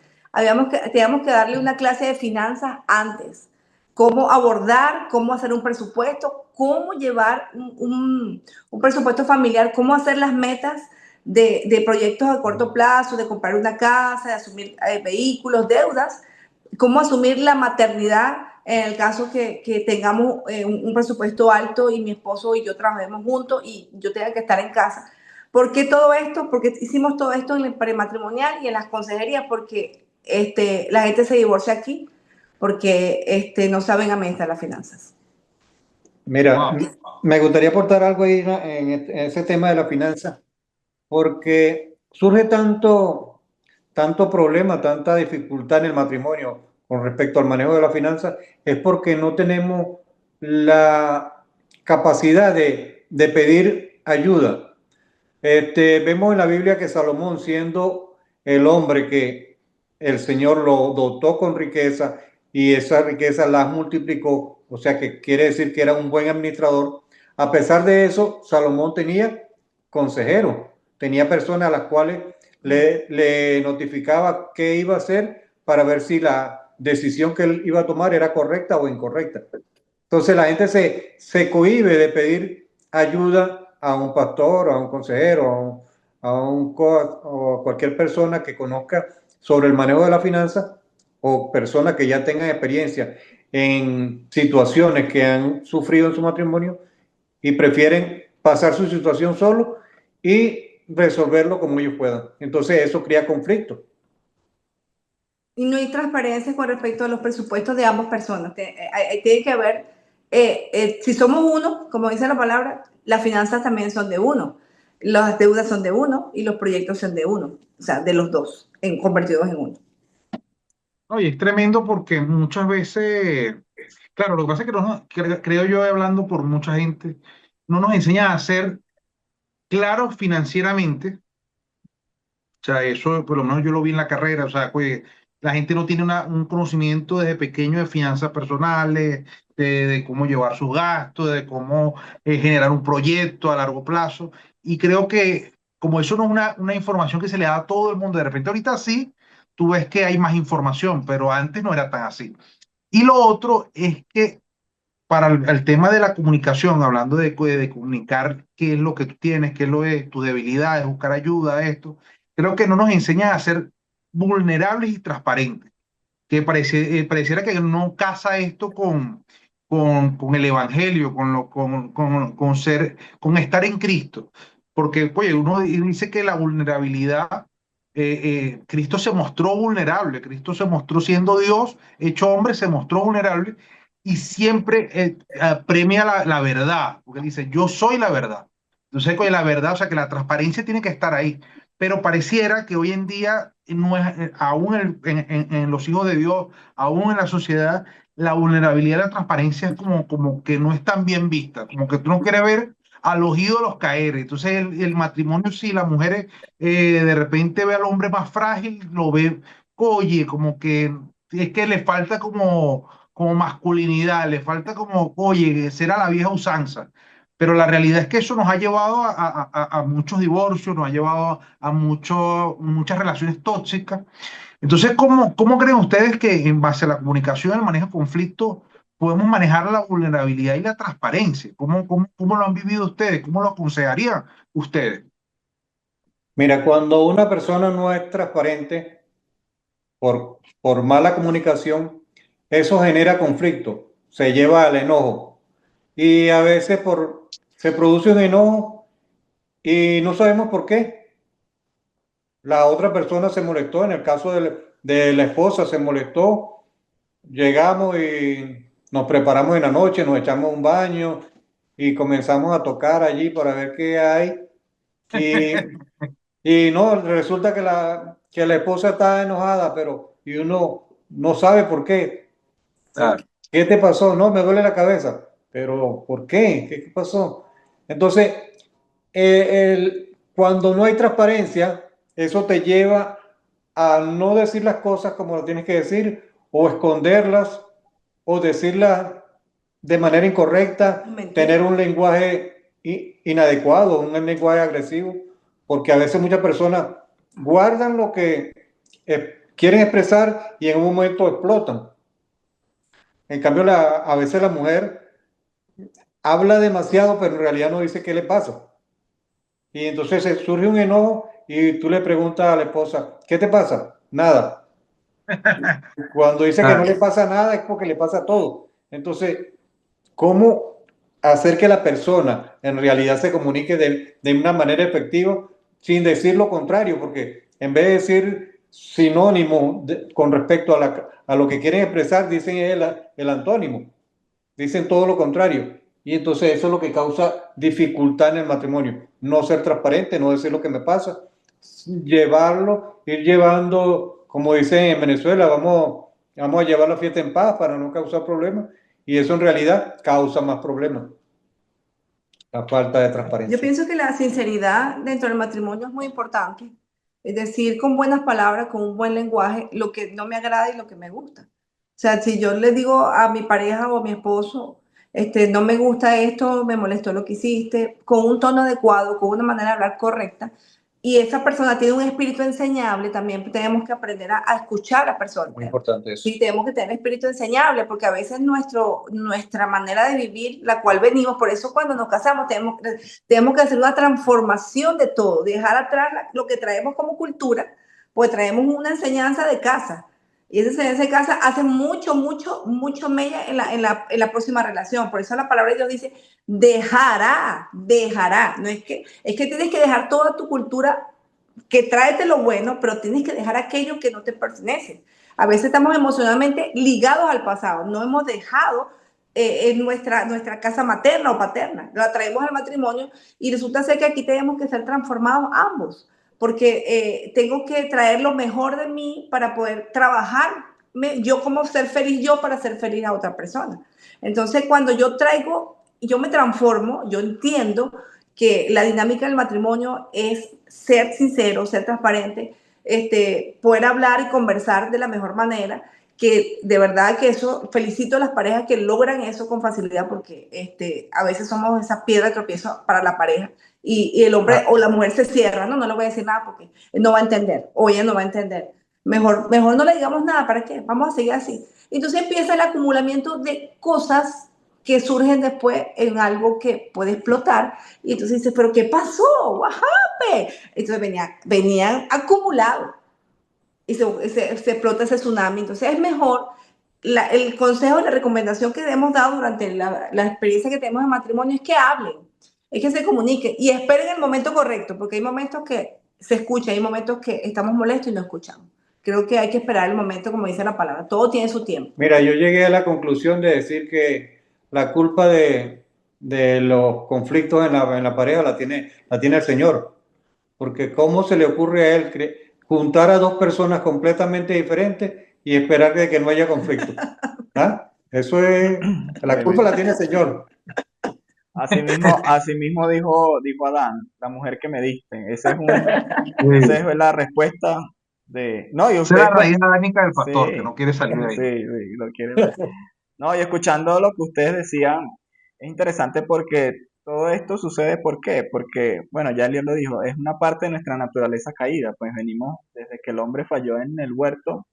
teníamos que darle una clase de finanzas antes. Cómo abordar, cómo hacer un presupuesto, cómo llevar un presupuesto familiar, cómo hacer las metas de proyectos a corto plazo, de comprar una casa, de asumir vehículos, deudas, cómo asumir la maternidad en el caso que tengamos un presupuesto alto y mi esposo y yo trabajemos juntos y yo tenga que estar en casa. ¿Por qué todo esto? Porque hicimos todo esto en el prematrimonial y en las consejerías, porque la gente se divorcia aquí, porque no saben administrar las finanzas. Mira, Wow. me gustaría aportar algo ahí en ese tema de la finanza, porque surge tanto problema, tanta dificultad en el matrimonio con respecto al manejo de la finanza, es porque no tenemos la capacidad de pedir ayuda. Vemos en la Biblia que Salomón, siendo el hombre que el Señor lo dotó con riqueza y esa riqueza la multiplicó, o sea que quiere decir que era un buen administrador. A pesar de eso, Salomón tenía consejeros, tenía personas a las cuales le notificaba qué iba a hacer para ver si la decisión que él iba a tomar era correcta o incorrecta. Entonces la gente se cohíbe de pedir ayuda a un pastor, a un consejero, o a cualquier persona que conozca sobre el manejo de la finanza, o personas que ya tengan experiencia en situaciones que han sufrido en su matrimonio y prefieren pasar su situación solo y resolverlo como ellos puedan. Entonces eso crea conflicto. Y no hay transparencia con respecto a los presupuestos de ambas personas. Tiene que haber, si somos uno, como dice la palabra, las finanzas también son de uno, las deudas son de uno y los proyectos son de uno, o sea, de los dos, convertidos en uno. No, y es tremendo porque muchas veces, claro, lo que pasa es que creo yo, hablando por mucha gente, no nos enseña a ser claros financieramente. O sea, eso por lo menos yo lo vi en la carrera. O sea, pues la gente no tiene un conocimiento desde pequeño de finanzas personales, de cómo llevar sus gastos, de cómo generar un proyecto a largo plazo. Y creo que como eso no es una información que se le da a todo el mundo, de repente ahorita sí, tú ves que hay más información, pero antes no era tan así. Y lo otro es que para el tema de la comunicación, hablando de comunicar qué es lo que tú tienes, qué es lo es, tus debilidades, buscar ayuda, esto, creo que no nos enseña a ser vulnerables y transparentes, que pareciera que no casa esto con el evangelio, con estar en Cristo. Porque, oye, uno dice que la vulnerabilidad, Cristo se mostró vulnerable, Cristo se mostró siendo Dios, hecho hombre, se mostró vulnerable y siempre premia la verdad, porque dice, yo soy la verdad. Entonces, la verdad, o sea, que la transparencia tiene que estar ahí. Pero pareciera que hoy en día, no es, aún en los hijos de Dios, aún en la sociedad, la vulnerabilidad y la transparencia es como que no es tan bien vista, como que tú no quieres ver a los ídolos caer. Entonces, el matrimonio, sí, las mujeres de repente ve al hombre más frágil, lo ve, oye, como que es que le falta como masculinidad, le falta como, oye, será la vieja usanza. Pero la realidad es que eso nos ha llevado a muchos divorcios, nos ha llevado a muchas relaciones tóxicas. Entonces, ¿cómo creen ustedes que en base a la comunicación, el manejo de conflictos, podemos manejar la vulnerabilidad y la transparencia? ¿Cómo lo han vivido ustedes? ¿Cómo lo aconsejarían ustedes? Mira, cuando una persona no es transparente por mala comunicación, eso genera conflicto, se lleva al enojo. Y a veces se produce un enojo y no sabemos por qué. La otra persona se molestó, en el caso de la esposa se molestó, llegamos y nos preparamos en la noche, nos echamos un baño y comenzamos a tocar allí para ver qué hay. Y, y no, resulta que la esposa está enojada, pero y uno no sabe por qué. Claro. ¿Qué te pasó? No, me duele la cabeza. Pero ¿por qué? ¿Qué pasó? Entonces, cuando no hay transparencia, eso te lleva a no decir las cosas como lo tienes que decir, o esconderlas, o decirlas de manera incorrecta, Mentir. tener un lenguaje inadecuado, un lenguaje agresivo, porque a veces muchas personas guardan lo que quieren expresar y en un momento explotan. En cambio, a veces la mujer habla demasiado, pero en realidad no dice qué le pasa. Y entonces surge un enojo y tú le preguntas a la esposa, ¿qué te pasa? Nada. Cuando dice que no le pasa nada es porque le pasa todo. Entonces, ¿cómo hacer que la persona en realidad se comunique de una manera efectiva sin decir lo contrario? Porque en vez de decir sinónimo con respecto a lo que quieren expresar, dicen el antónimo, dicen todo lo contrario. Y entonces eso es lo que causa dificultad en el matrimonio. No ser transparente, no decir lo que me pasa, ir llevando, como dicen en Venezuela, vamos a llevar la fiesta en paz para no causar problemas. Y eso en realidad causa más problemas, la falta de Yo transparencia. pienso que la sinceridad dentro del matrimonio es muy importante. Es decir, con buenas palabras, con un buen lenguaje, lo que no me agrada y lo que me gusta. O sea, si yo le digo a mi pareja o a mi esposo, no me gusta esto, me molestó lo que hiciste, con un tono adecuado, con una manera de hablar correcta, y esa persona tiene un espíritu enseñable, también tenemos que aprender a escuchar a la persona. Muy importante eso. Sí, tenemos que tener espíritu enseñable, porque a veces nuestra manera de vivir, la cual venimos, por eso cuando nos casamos tenemos que hacer una transformación de todo, dejar atrás lo que traemos como cultura, pues traemos una enseñanza de casa. Y esa enseñanza de casa hace mucho mella en la próxima relación. Por eso la palabra de Dios dice, dejará. No es que tienes que dejar toda tu cultura que tráete lo bueno, pero tienes que dejar aquello que no te pertenece. A veces estamos emocionalmente ligados al pasado, no hemos dejado en nuestra casa materna o paterna, la traemos al matrimonio y resulta ser que aquí tenemos que ser transformados ambos, porque tengo que traer lo mejor de mí para poder trabajar yo como ser feliz yo para ser feliz a otra persona. Entonces cuando yo me transformo, yo entiendo que la dinámica del matrimonio es ser sincero, ser transparente, poder hablar y conversar de la mejor manera, que de verdad que eso, felicito a las parejas que logran eso con facilidad, porque a veces somos esa piedra de tropiezo para la pareja, y el hombre o la mujer se cierra, no le voy a decir nada porque no va a entender, o ella no va a entender. Mejor no le digamos nada, ¿para qué? Vamos a seguir así. Entonces empieza el acumulamiento de cosas que surgen después en algo que puede explotar. Y entonces dices, ¿pero qué pasó? What happened? Entonces venían acumulados y se explota ese tsunami. Entonces es mejor, el consejo, la recomendación que hemos dado durante la experiencia que tenemos en matrimonio es que hablen, es que se comuniquen y esperen el momento correcto, porque hay momentos que se escucha, hay momentos que estamos molestos y no escuchamos. Creo que hay que esperar el momento, como dice la palabra, todo tiene su tiempo. Mira, yo llegué a la conclusión de decir que la culpa de de los conflictos en la pareja la tiene el Señor. Porque ¿cómo se le ocurre a él juntar a dos personas completamente diferentes y esperar de que no haya conflicto? ¿Ah? Eso es, la culpa Tremendo. la tiene el Señor. Así mismo dijo Adán, la mujer que me diste. Esa Sí. es la respuesta no, y Esa es la ustedes, raíz adánica del pastor, que sí, no quiere salir de sí, ahí. sí, lo quiere ver. No, y escuchando lo que ustedes decían, es interesante porque todo esto sucede, ¿por qué? Porque, bueno, ya Eliel lo dijo, es una parte de nuestra naturaleza caída, pues venimos desde que el hombre falló en el huerto,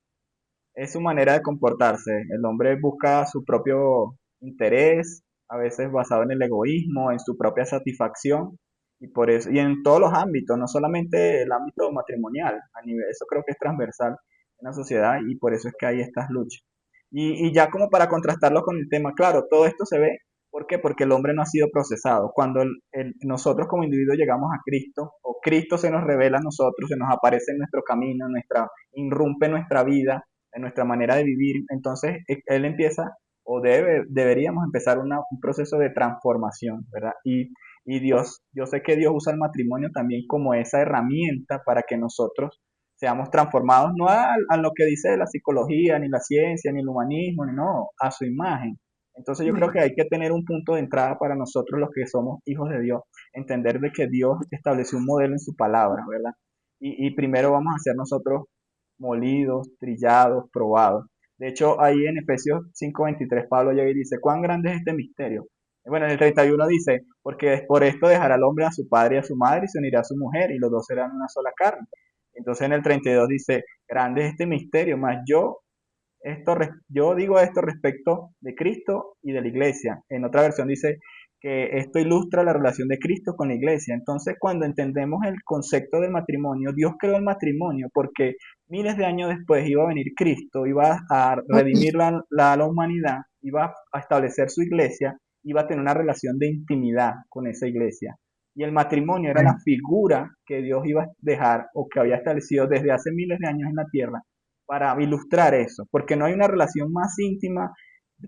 es su manera de comportarse. El hombre busca su propio interés, a veces basado en el egoísmo, en su propia satisfacción, y por eso, y en todos los ámbitos, no solamente el ámbito matrimonial, eso creo que es transversal en la sociedad, y por eso es que hay estas luchas. Y ya como para contrastarlo con el tema, claro, todo esto se ve, ¿por qué? Porque el hombre no ha sido procesado. Cuando nosotros como individuos llegamos a Cristo, o Cristo se nos revela a nosotros, se nos aparece en nuestro camino, irrumpe en nuestra vida, en nuestra manera de vivir, entonces él empieza o deberíamos empezar un proceso de transformación, ¿verdad? Y Dios, yo sé que Dios usa el matrimonio también como esa herramienta para que nosotros seamos transformados, no a lo que dice la psicología, ni la ciencia, ni el humanismo, ni no, a su imagen. Entonces yo creo que hay que tener un punto de entrada para nosotros los que somos hijos de Dios, entender de que Dios estableció un modelo en su palabra, ¿verdad? Y primero vamos a ser nosotros molidos, trillados, probados. De hecho, ahí en Efesios 5:23 Pablo llega y dice, ¿cuán grande es este misterio? Bueno, en el 31 dice, porque por esto dejará el hombre a su padre y a su madre y se unirá a su mujer y los dos serán una sola carne. Entonces en el 32 dice, grande es este misterio, mas yo digo esto respecto de Cristo y de la iglesia. En otra versión dice que esto ilustra la relación de Cristo con la iglesia. Entonces, cuando entendemos el concepto del matrimonio, Dios creó el matrimonio porque miles de años después iba a venir Cristo, iba a redimir la humanidad, iba a establecer su iglesia, iba a tener una relación de intimidad con esa iglesia. Y el matrimonio era la Amén. figura que Dios iba a dejar o que había establecido desde hace miles de años en la tierra para ilustrar eso, porque no hay una relación más íntima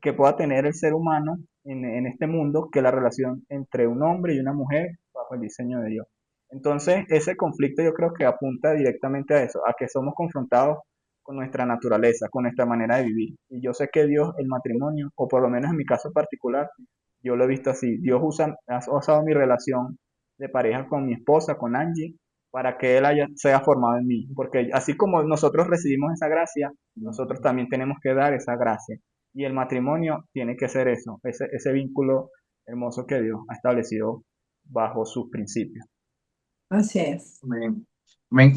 que pueda tener el ser humano en este mundo que la relación entre un hombre y una mujer bajo el diseño de Dios. Entonces, ese conflicto yo creo que apunta directamente a eso, a que somos confrontados con nuestra naturaleza, con nuestra manera de vivir. Y yo sé que Dios, el matrimonio, o por lo menos en mi caso particular, yo lo he visto así. Dios ha usado mi relación de pareja con mi esposa, con Angie, para que Él sea formado en mí. Porque así como nosotros recibimos esa gracia, nosotros también tenemos que dar esa gracia. Y el matrimonio tiene que ser eso, ese vínculo hermoso que Dios ha establecido bajo sus principios. Así es. Amén. Amén.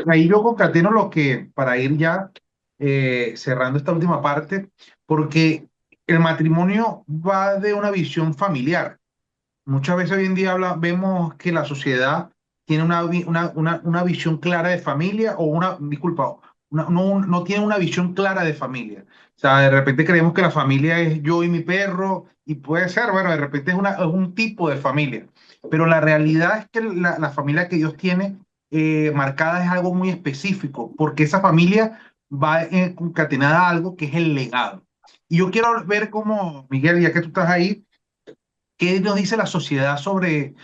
Ahí yo concateno lo que, para ir ya cerrando esta última parte, porque el matrimonio va de una visión familiar. Muchas veces hoy en día vemos que la sociedad tiene una visión clara de familia o disculpa, no tiene una visión clara de familia. O sea, de repente creemos que la familia es yo y mi perro y puede ser, bueno, de repente es un tipo de familia. Pero la realidad es que la familia que Dios tiene marcada es algo muy específico, porque esa familia va concatenada a algo que es el legado. Y yo quiero ver cómo, Miguel, ya que tú estás ahí, ¿qué nos dice la sociedad sobre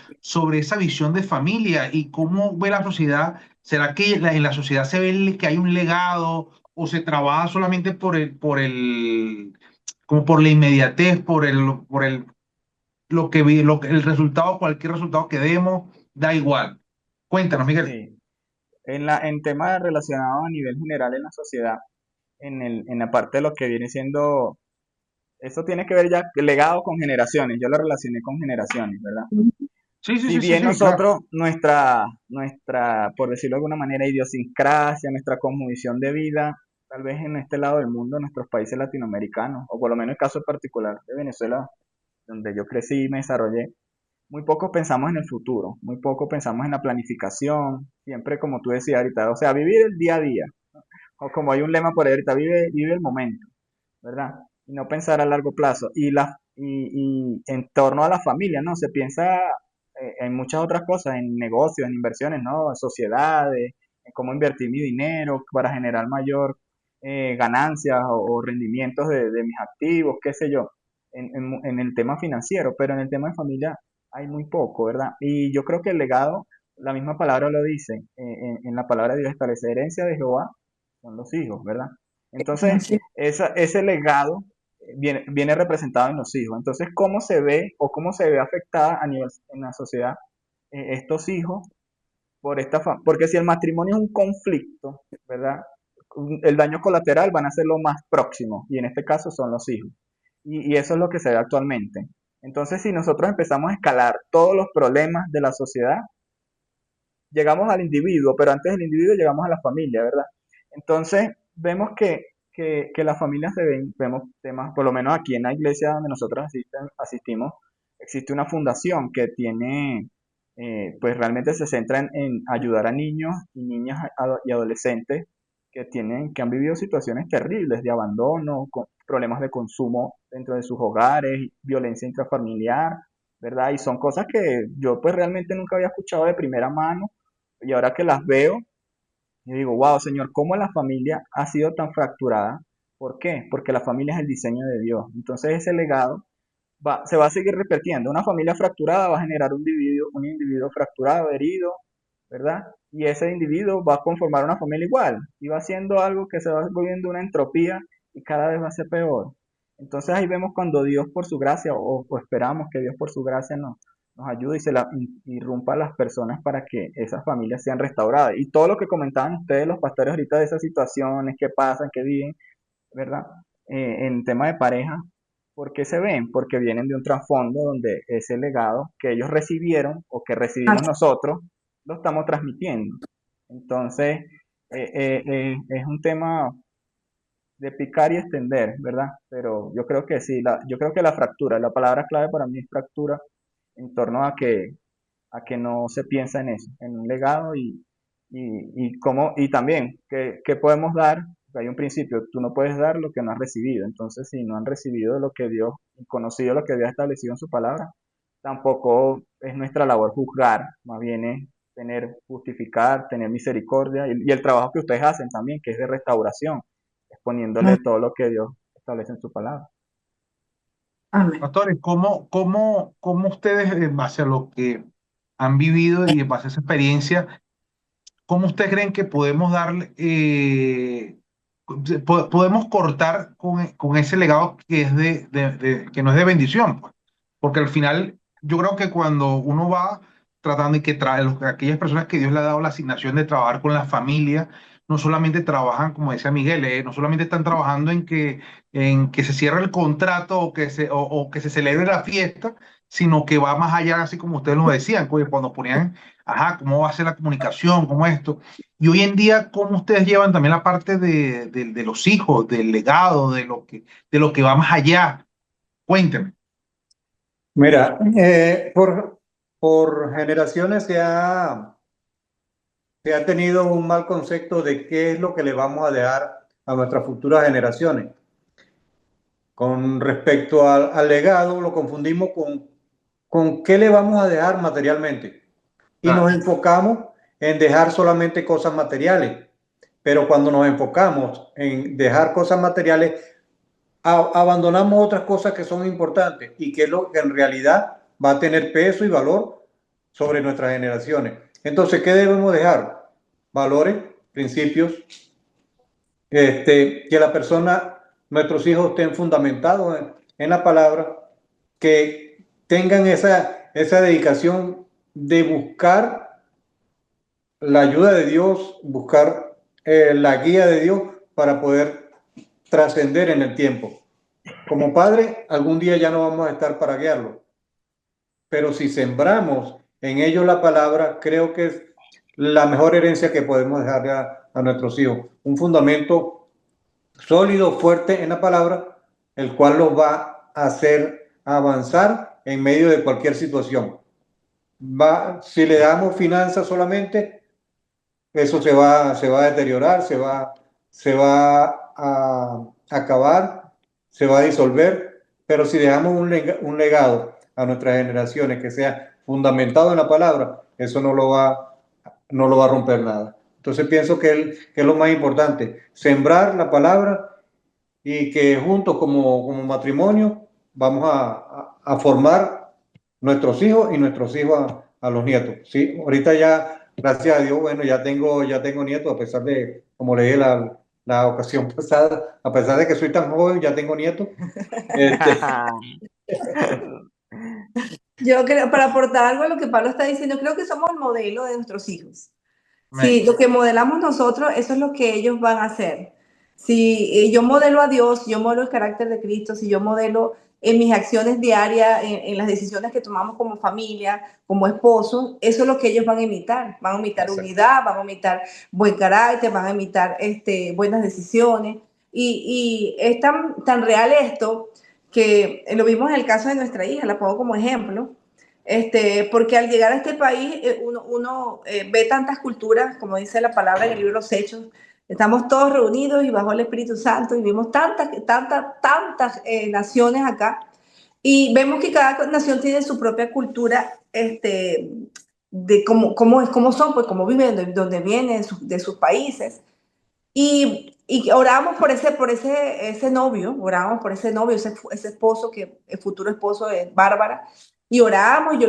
esa visión de familia y cómo ve la sociedad? ¿Será que en la sociedad se ve que hay un legado o se trabaja solamente como por la inmediatez, el resultado, cualquier resultado que demos, da igual? Cuéntanos, Miguel. Sí. En temas relacionados a nivel general en la sociedad, en la parte de lo que viene siendo, eso tiene que ver ya legado con generaciones, yo lo relacioné con generaciones, ¿verdad? Sí, sí, Si sí, sí, bien sí, claro. nosotros, por decirlo de alguna manera, idiosincrasia, nuestra cosmovisión de vida, tal vez en este lado del mundo, nuestros países latinoamericanos, o por lo menos el caso particular de Venezuela, donde yo crecí y me desarrollé, muy poco pensamos en el futuro, muy poco pensamos en la planificación, siempre como tú decías ahorita, o sea, vivir el día a día, o como hay un lema por ahí ahorita, vive el momento, ¿verdad? Y no pensar a largo plazo. Y en torno a la familia, ¿no? Se piensa en muchas otras cosas, en negocios, en inversiones, ¿no? En sociedades, en cómo invertir mi dinero para generar mayor ganancias o rendimientos de mis activos, qué sé yo. en el tema financiero, pero en el tema de familia hay muy poco, ¿verdad? Y yo creo que el legado, la misma palabra lo dice, en la palabra de Dios establece herencia de Jehová son los hijos, ¿verdad? Entonces, Así. ese legado viene representado en los hijos. Entonces, ¿cómo se ve o cómo se ve afectada a nivel en la sociedad estos hijos por porque si el matrimonio es un conflicto, ¿verdad? El daño colateral van a ser lo más próximo y en este caso son los hijos. Y eso es lo que se ve actualmente. Entonces, si nosotros empezamos a escalar todos los problemas de la sociedad, llegamos al individuo, pero antes del individuo llegamos a la familia, ¿verdad? Entonces, vemos que las familias se ven, vemos temas, por lo menos aquí en la iglesia donde nosotros asistimos, existe una fundación que tiene, pues realmente se centra en ayudar a niños y niñas y adolescentes que han vivido situaciones terribles de abandono, con problemas de consumo dentro de sus hogares, violencia intrafamiliar, ¿verdad? Y son cosas que yo pues realmente nunca había escuchado de primera mano y ahora que las veo, yo digo, wow, Señor, ¿cómo la familia ha sido tan fracturada? ¿Por qué? Porque la familia es el diseño de Dios. Entonces ese legado se va a seguir repitiendo. Una familia fracturada va a generar un individuo fracturado, herido, ¿verdad? Y ese individuo va a conformar una familia igual y va haciendo algo que se va volviendo una entropía y cada vez va a ser peor. Entonces ahí vemos cuando Dios por su gracia, o esperamos que Dios por su gracia nos ayude y irrumpa a las personas para que esas familias sean restauradas. Y todo lo que comentaban ustedes, los pastores, ahorita de esas situaciones que pasan, que viven, ¿verdad? En tema de pareja, ¿por qué se ven? Porque vienen de un trasfondo donde ese legado que ellos recibieron o que recibimos nosotros, lo estamos transmitiendo. Entonces, es un tema de picar y extender, ¿verdad? Pero yo creo que sí, yo creo que la fractura, la palabra clave para mí es fractura en torno a que no se piensa en eso, en un legado y también qué podemos dar. Hay un principio, tú no puedes dar lo que no has recibido. Entonces, si no han recibido lo que Dios, conocido lo que Dios ha establecido en su palabra, tampoco es nuestra labor juzgar, más bien es justificar, tener misericordia y el trabajo que ustedes hacen también, que es de restauración, exponiéndole todo lo que Dios establece en su palabra. Amén. Pastores, ¿cómo ustedes, en base a lo que han vivido y en base a esa experiencia, cómo ustedes creen que podemos darle, podemos cortar con ese legado que es que no es de bendición, pues? Porque al final, yo creo que cuando uno va tratando y que trae aquellas personas que Dios le ha dado la asignación de trabajar con la familia, no solamente trabajan, como decía Miguel, no solamente están trabajando en que se cierre el contrato o que se celebre la fiesta, sino que va más allá, así como ustedes lo decían, cuando ponían, ajá, cómo va a ser la comunicación, cómo esto. Y hoy en día, ¿cómo ustedes llevan también la parte de los hijos, del legado, de lo que va más allá? Cuénteme. Mira, por generaciones se ha tenido un mal concepto de qué es lo que le vamos a dejar a nuestras futuras generaciones. Con respecto al legado, lo confundimos con qué le vamos a dejar materialmente. Y nos enfocamos en dejar solamente cosas materiales. Pero cuando nos enfocamos en dejar cosas materiales, abandonamos otras cosas que son importantes y que es lo que en realidad va a tener peso y valor sobre nuestras generaciones. Entonces, ¿qué debemos dejar? Valores, principios, que la persona, nuestros hijos estén fundamentados en la palabra, que tengan esa dedicación de buscar la ayuda de Dios, buscar la guía de Dios para poder trascender en el tiempo. Como padre, algún día ya no vamos a estar para guiarlo, pero si sembramos en ellos la palabra, creo que es la mejor herencia que podemos dejarle a nuestros hijos. Un fundamento sólido, fuerte en la palabra, el cual los va a hacer avanzar en medio de cualquier situación. Si le damos finanzas solamente, eso se va a deteriorar, se va a acabar, se va a disolver, pero si dejamos un legado a nuestras generaciones que sea fundamentado en la palabra, eso no lo va a romper nada. Entonces pienso que es lo más importante, sembrar la palabra y que juntos como matrimonio vamos a formar nuestros hijos y nuestros hijos a los nietos. ¿Sí? Ahorita ya, gracias a Dios, bueno, ya tengo nietos, a pesar de, como le dije la ocasión pasada, a pesar de que soy tan joven, ya tengo nietos. Yo creo, para aportar algo a lo que Pablo está diciendo, creo que somos el modelo de nuestros hijos. Amén. Si lo que modelamos nosotros, eso es lo que ellos van a hacer. Si yo modelo a Dios, yo modelo el carácter de Cristo, si yo modelo en mis acciones diarias, en las decisiones que tomamos como familia, como esposos, eso es lo que ellos van a imitar. Van a imitar Exacto. unidad, van a imitar buen carácter, van a imitar buenas decisiones. Y es tan real esto que lo vimos en el caso de nuestra hija, la pongo como ejemplo. Porque al llegar a este país uno ve tantas culturas, como dice la palabra en el libro de los Hechos, estamos todos reunidos y bajo el Espíritu Santo y vimos tantas naciones acá y vemos que cada nación tiene su propia cultura de cómo son, pues cómo viven, de dónde vienen, de sus países. Y oramos ese novio, oramos por ese novio, ese esposo, que el futuro esposo de Bárbara, y oramos, yo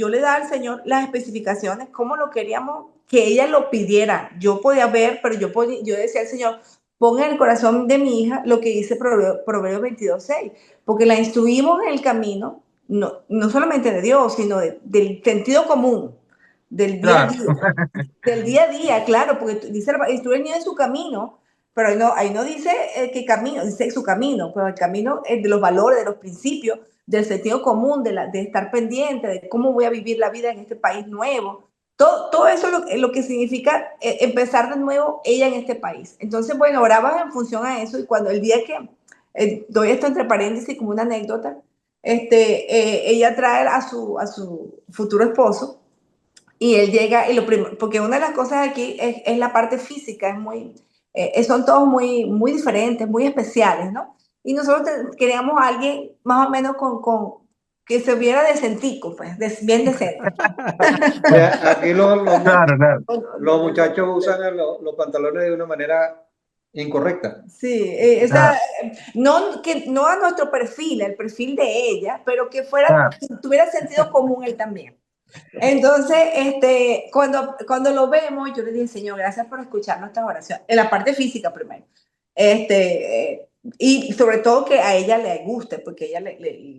le daba al Señor las especificaciones, cómo lo queríamos que ella lo pidiera. Yo podía ver, pero yo decía al Señor, pon en el corazón de mi hija lo que dice Proverbios 22:6, porque la instruimos en el camino, no solamente de Dios, sino del sentido común, del día a Claro. día. Del día a día, claro, porque dice, instruye el niño en su camino, pero ahí no dice qué camino, dice su camino, pero el camino es de los valores, de los principios, del sentido común, de estar pendiente, de cómo voy a vivir la vida en este país nuevo. Todo eso es lo que significa empezar de nuevo ella en este país. Entonces, bueno, oraba en función a eso y cuando el día que, doy esto entre paréntesis como una anécdota, ella trae a su futuro esposo y él llega, porque una de las cosas aquí es la parte física, son todos muy diferentes, muy especiales, ¿no? Y nosotros queríamos a alguien más o menos que se viera decentico, pues, bien decente. Aquí Claro, claro. los muchachos usan los pantalones de una manera incorrecta. Sí, Claro, no a nuestro perfil, el perfil de ella, pero que claro. que tuviera sentido común él también. Entonces, cuando lo vemos, yo le dije, Señor, gracias por escuchar nuestras oraciones, en la parte física primero. Y sobre todo que a ella le guste, porque ella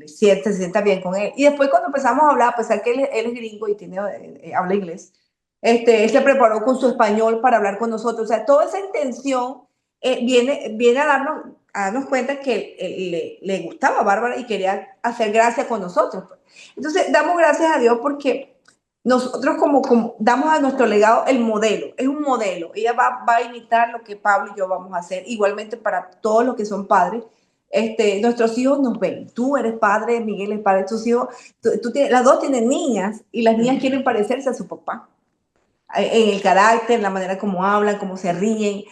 se sienta bien con él. Y después cuando empezamos a hablar, a pesar que él es gringo y habla inglés, él se preparó con su español para hablar con nosotros. O sea, toda esa intención viene a darnos cuenta que le gustaba a Bárbara y quería hacer gracia con nosotros. Entonces, damos gracias a Dios porque nosotros como damos a nuestro legado el modelo, es un modelo. Ella va a imitar lo que Pablo y yo vamos a hacer, igualmente para todos los que son padres. Nuestros hijos nos ven. Tú eres padre, Miguel es padre, tus hijos, las dos tienen niñas y las niñas quieren parecerse a su papá. En el carácter, en la manera como hablan, cómo se ríen,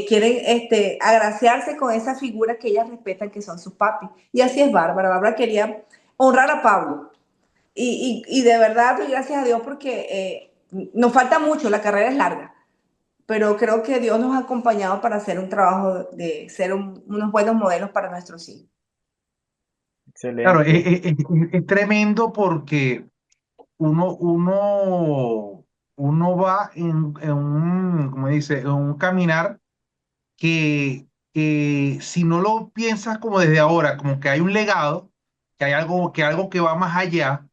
quieren agraciarse con esa figura que ellas respetan, que son sus papis. Y así es Bárbara. Bárbara quería honrar a Pablo. Y de verdad, pues, gracias a Dios, porque nos falta mucho, la carrera es larga, pero creo que Dios nos ha acompañado para hacer un trabajo de ser unos buenos modelos para nuestros hijos. Claro, Excelente. es tremendo porque uno, uno, uno va en un, como dice, en un caminar que si no lo piensas como desde ahora, como que hay un legado, que hay algo que va más allá,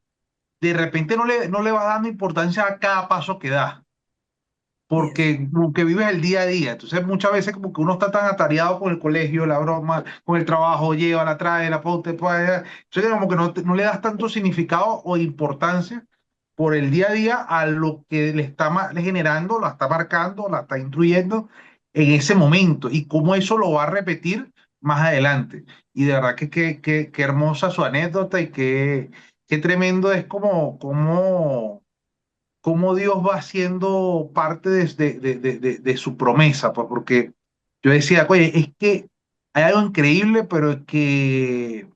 de repente no le vas dando importancia a cada paso que das, Yes. porque como que vives el día a día. Entonces muchas veces como que uno está tan atareado con el colegio, la broma, con el trabajo, lleva, la trae, la ponte, pues, entonces como que no le das tanto significado o importancia por el día a día a lo que le está le generando, la está marcando, la está instruyendo en ese momento y cómo eso lo va a repetir más adelante. Y de verdad qué hermosa su anécdota y qué tremendo es cómo Dios va haciendo parte de su promesa, pues, porque yo decía, oye, es que hay algo increíble, pero es que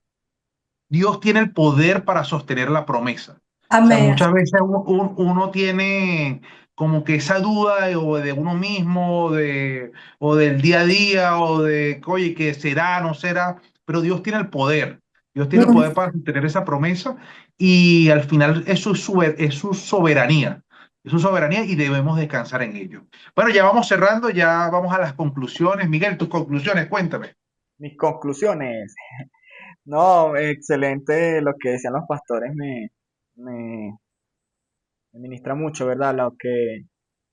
Dios tiene el poder para sostener la promesa. O sea, Amén. muchas veces uno tiene como que esa duda o de uno mismo, o del día a día, o de, oye, que será, no será, pero Dios tiene el poder. Dios tiene poder para tener esa promesa y al final es su soberanía. Es su soberanía y debemos descansar en ello. Bueno, ya vamos cerrando, ya vamos a las conclusiones. Miguel, tus conclusiones, cuéntame. Mis conclusiones. No, excelente lo que decían los pastores, me, me ministra mucho, ¿verdad? Lo que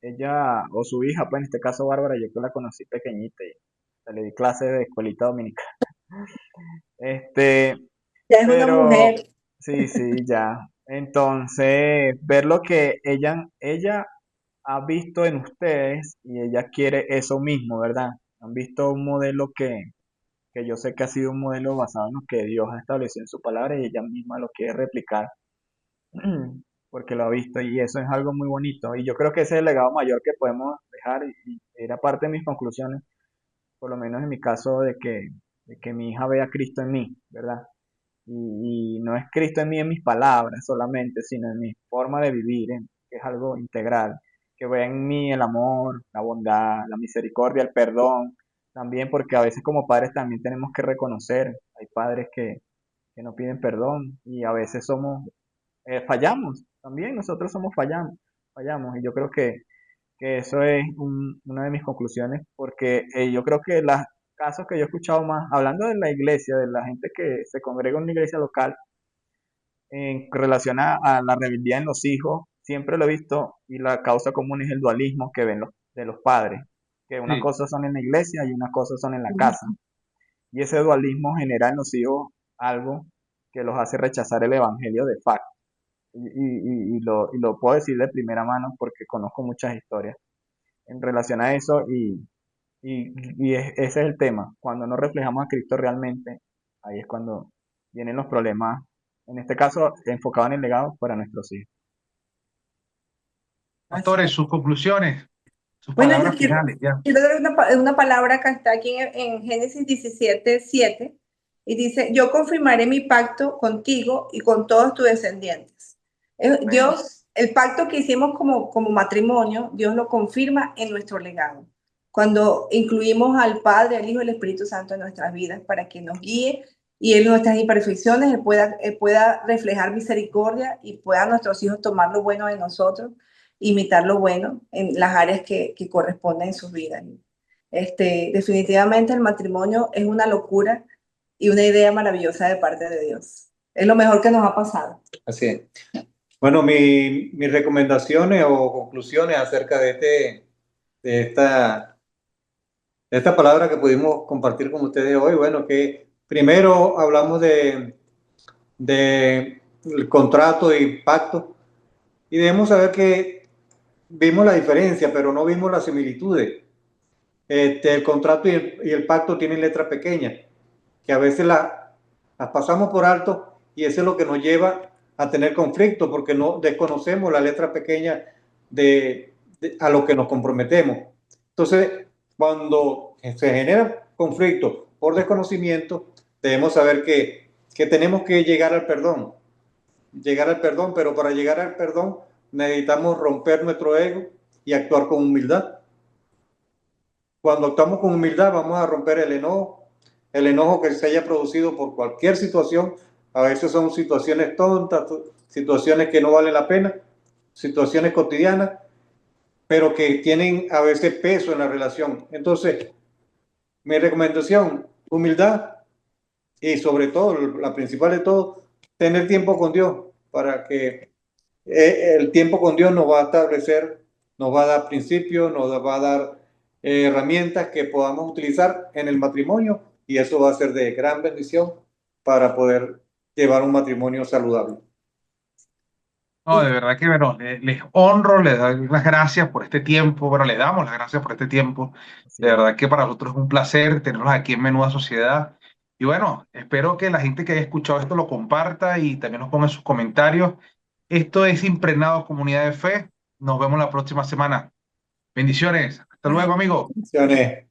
ella o su hija, pues en este caso Bárbara, yo que la conocí pequeñita y le di clase de escuelita dominical. Este, Ya es una pero mujer. sí, sí, ya. Entonces, ver lo que ella ha visto en ustedes y ella quiere eso mismo, ¿verdad? Han visto un modelo que yo sé que ha sido un modelo basado en lo que Dios ha establecido en su palabra y ella misma lo quiere replicar porque lo ha visto y eso es algo muy bonito. Y yo creo que ese es el legado mayor que podemos dejar y era parte de mis conclusiones, por lo menos en mi caso, de que mi hija vea a Cristo en mí, ¿verdad? Y no es Cristo en mí en mis palabras solamente, sino en mi forma de vivir, que es algo integral, que vea en mí el amor, la bondad, la misericordia, el perdón, también porque a veces como padres también tenemos que reconocer, hay padres que no piden perdón y a veces fallamos, también nosotros fallamos y yo creo que eso es una de mis conclusiones porque yo creo que los casos que yo he escuchado más, hablando de la iglesia, de la gente que se congrega en una iglesia local, en relación a la rebeldía en los hijos, siempre lo he visto y la causa común es el dualismo que ven de los padres, que una Sí. cosa son en la iglesia y una cosa son en la casa. Y ese dualismo genera en los hijos algo que los hace rechazar el evangelio de facto. Y lo puedo decir de primera mano porque conozco muchas historias en relación a eso ese es el tema. Cuando no reflejamos a Cristo realmente, ahí es cuando vienen los problemas, en este caso enfocado en el legado para nuestros hijos. Así Pastores, es. sus conclusiones, sus Bueno, yo palabras finales, ya. quiero dar una palabra que está aquí en Génesis 17:7 y dice, yo confirmaré mi pacto contigo y con todos tus descendientes. Amén. Dios, el pacto que hicimos como matrimonio, Dios lo confirma en nuestro legado. Cuando incluimos al Padre, al Hijo y al Espíritu Santo en nuestras vidas para que nos guíe y en nuestras imperfecciones él pueda reflejar misericordia y puedan nuestros hijos tomar lo bueno de nosotros, imitar lo bueno en las áreas que corresponden en sus vidas. Definitivamente el matrimonio es una locura y una idea maravillosa de parte de Dios. Es lo mejor que nos ha pasado. Así es. Bueno, mis recomendaciones o conclusiones acerca de esta, de esta palabra que pudimos compartir con ustedes hoy, bueno, que primero hablamos de el contrato y pacto y debemos saber que vimos la diferencia, pero no vimos las similitudes. El contrato y el pacto tienen letras pequeñas, que a veces las pasamos por alto y eso es lo que nos lleva a tener conflicto porque no desconocemos la letra pequeña a lo que nos comprometemos. Entonces, cuando se genera conflicto por desconocimiento, debemos saber que tenemos que llegar al perdón, pero para llegar al perdón necesitamos romper nuestro ego y actuar con humildad. Cuando actuamos con humildad vamos a romper el enojo que se haya producido por cualquier situación. A veces son situaciones tontas, situaciones que no valen la pena, situaciones cotidianas, pero que tienen a veces peso en la relación. Entonces, mi recomendación, humildad y sobre todo, la principal de todo, tener tiempo con Dios para que el tiempo con Dios nos va a establecer, nos va a dar principios, nos va a dar herramientas que podamos utilizar en el matrimonio y eso va a ser de gran bendición para poder llevar un matrimonio saludable. No, de verdad que bueno, les honro, les doy las gracias por este tiempo, bueno, les damos las gracias por este tiempo. Así De es. verdad que para nosotros es un placer tenerlos aquí en Menuda Sociedad. Y bueno, espero que la gente que haya escuchado esto lo comparta y también nos ponga sus comentarios. Esto es Impregnado Comunidad de Fe. Nos vemos la próxima semana. Bendiciones. Hasta luego, Amén. amigo. Bendiciones.